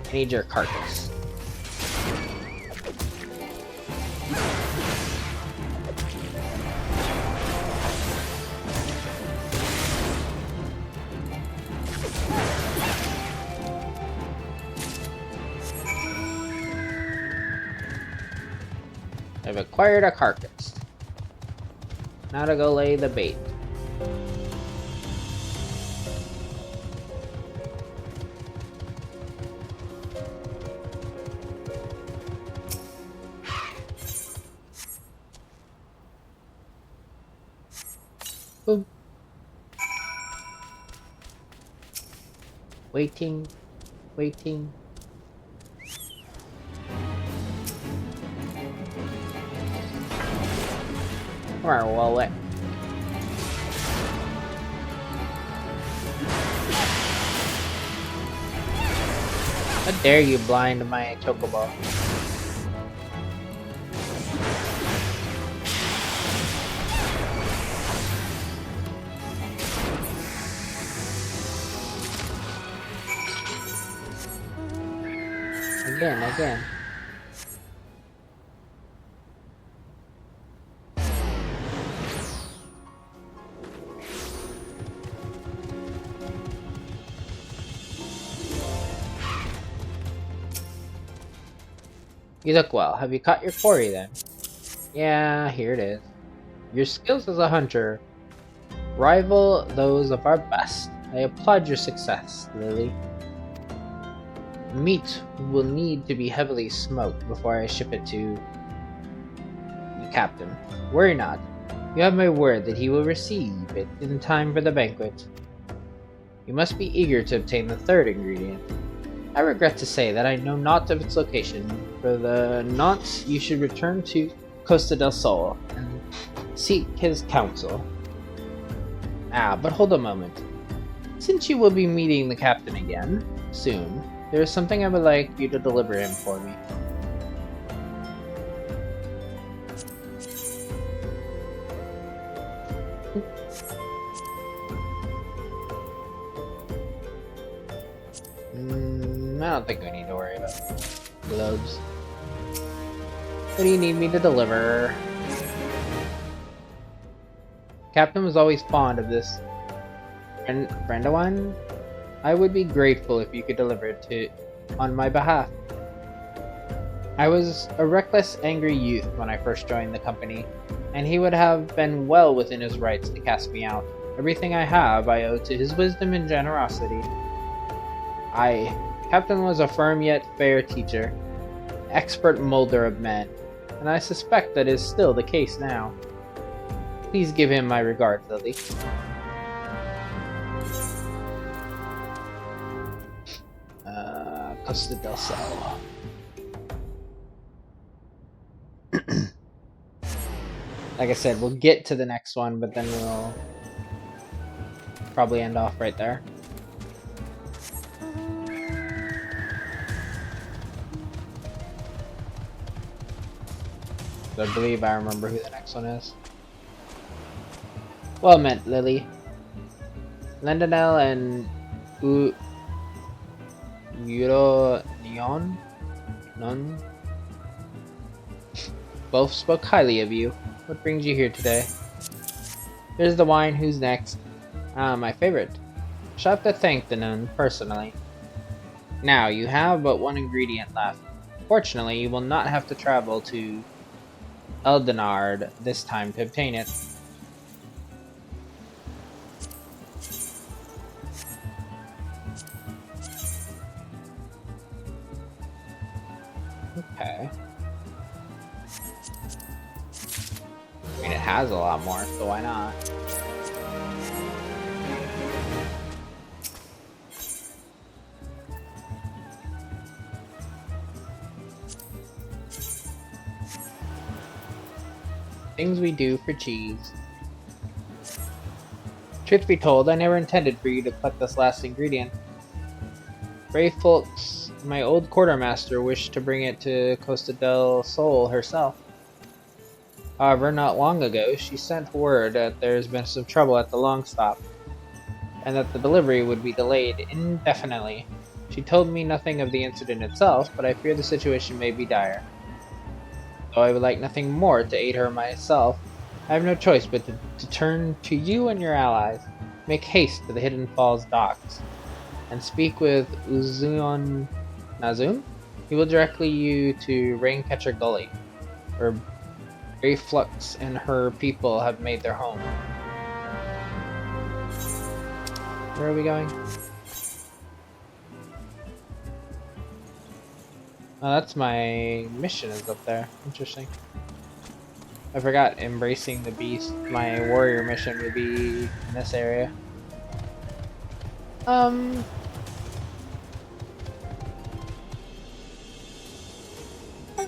I need your carcass. I've acquired a carcass. Now to go lay the bait. Boom. Waiting. Waiting. Or well wet. How dare you blind my chocobo? Again. You look well. Have you caught your quarry then? Yeah, here it is. Your skills as a hunter rival those of our best. I applaud your success, Lily. Meat will need to be heavily smoked before I ship it to the captain. Worry not. You have my word that he will receive it in time for the banquet. You must be eager to obtain the third ingredient. I regret to say that I know not of its location. For the nonce, you should return to Costa del Sol and seek his counsel. But hold a moment. Since you will be meeting the captain again, soon, there is something I would like you to deliver him for me. I don't think we need to worry about gloves. What do you need me to deliver? Captain was always fond of this Brandywine. I would be grateful if you could deliver it on my behalf. I was a reckless, angry youth when I first joined the company, and he would have been well within his rights to cast me out. Everything I have I owe to his wisdom and generosity. Captain was a firm yet fair teacher, expert molder of men, and I suspect that is still the case now. Please give him my regards, Lily. Costa del Sol. Like I said, we'll get to the next one, but then we'll probably end off right there. I believe I remember who the next one is. Well met, Lily. Lendonel and Neon both spoke highly of you. What brings you here today? Here's the wine. Who's next? My favorite. Shall have to thank the nun personally. Now, you have but one ingredient left. Fortunately, you will not have to travel to Eldenard this time to obtain it. Okay. I mean, it has a lot more, so why not? Things we do for cheese. Truth be told, I never intended for you to collect this last ingredient. Ray Fultz, my old quartermaster, wished to bring it to Costa del Sol herself. However, not long ago, she sent word that there's been some trouble at the long stop, and that the delivery would be delayed indefinitely. She told me nothing of the incident itself, but I fear the situation may be dire. Though I would like nothing more to aid her myself, I have no choice but to turn to you and your allies. Make haste to the Hidden Falls docks, and speak with Uzion Nazum. He will direct you to Raincatcher Gully, where Flux and her people have made their home. Where are we going? Oh, that's my mission is up there. Interesting. I forgot embracing the beast. My warrior mission would be in this area. I'm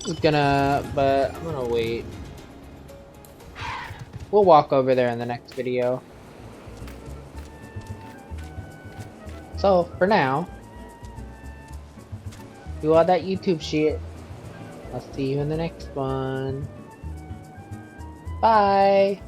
just gonna, but I'm gonna wait. We'll walk over there in the next video. So, for now, do all that YouTube shit. I'll see you in the next one. Bye!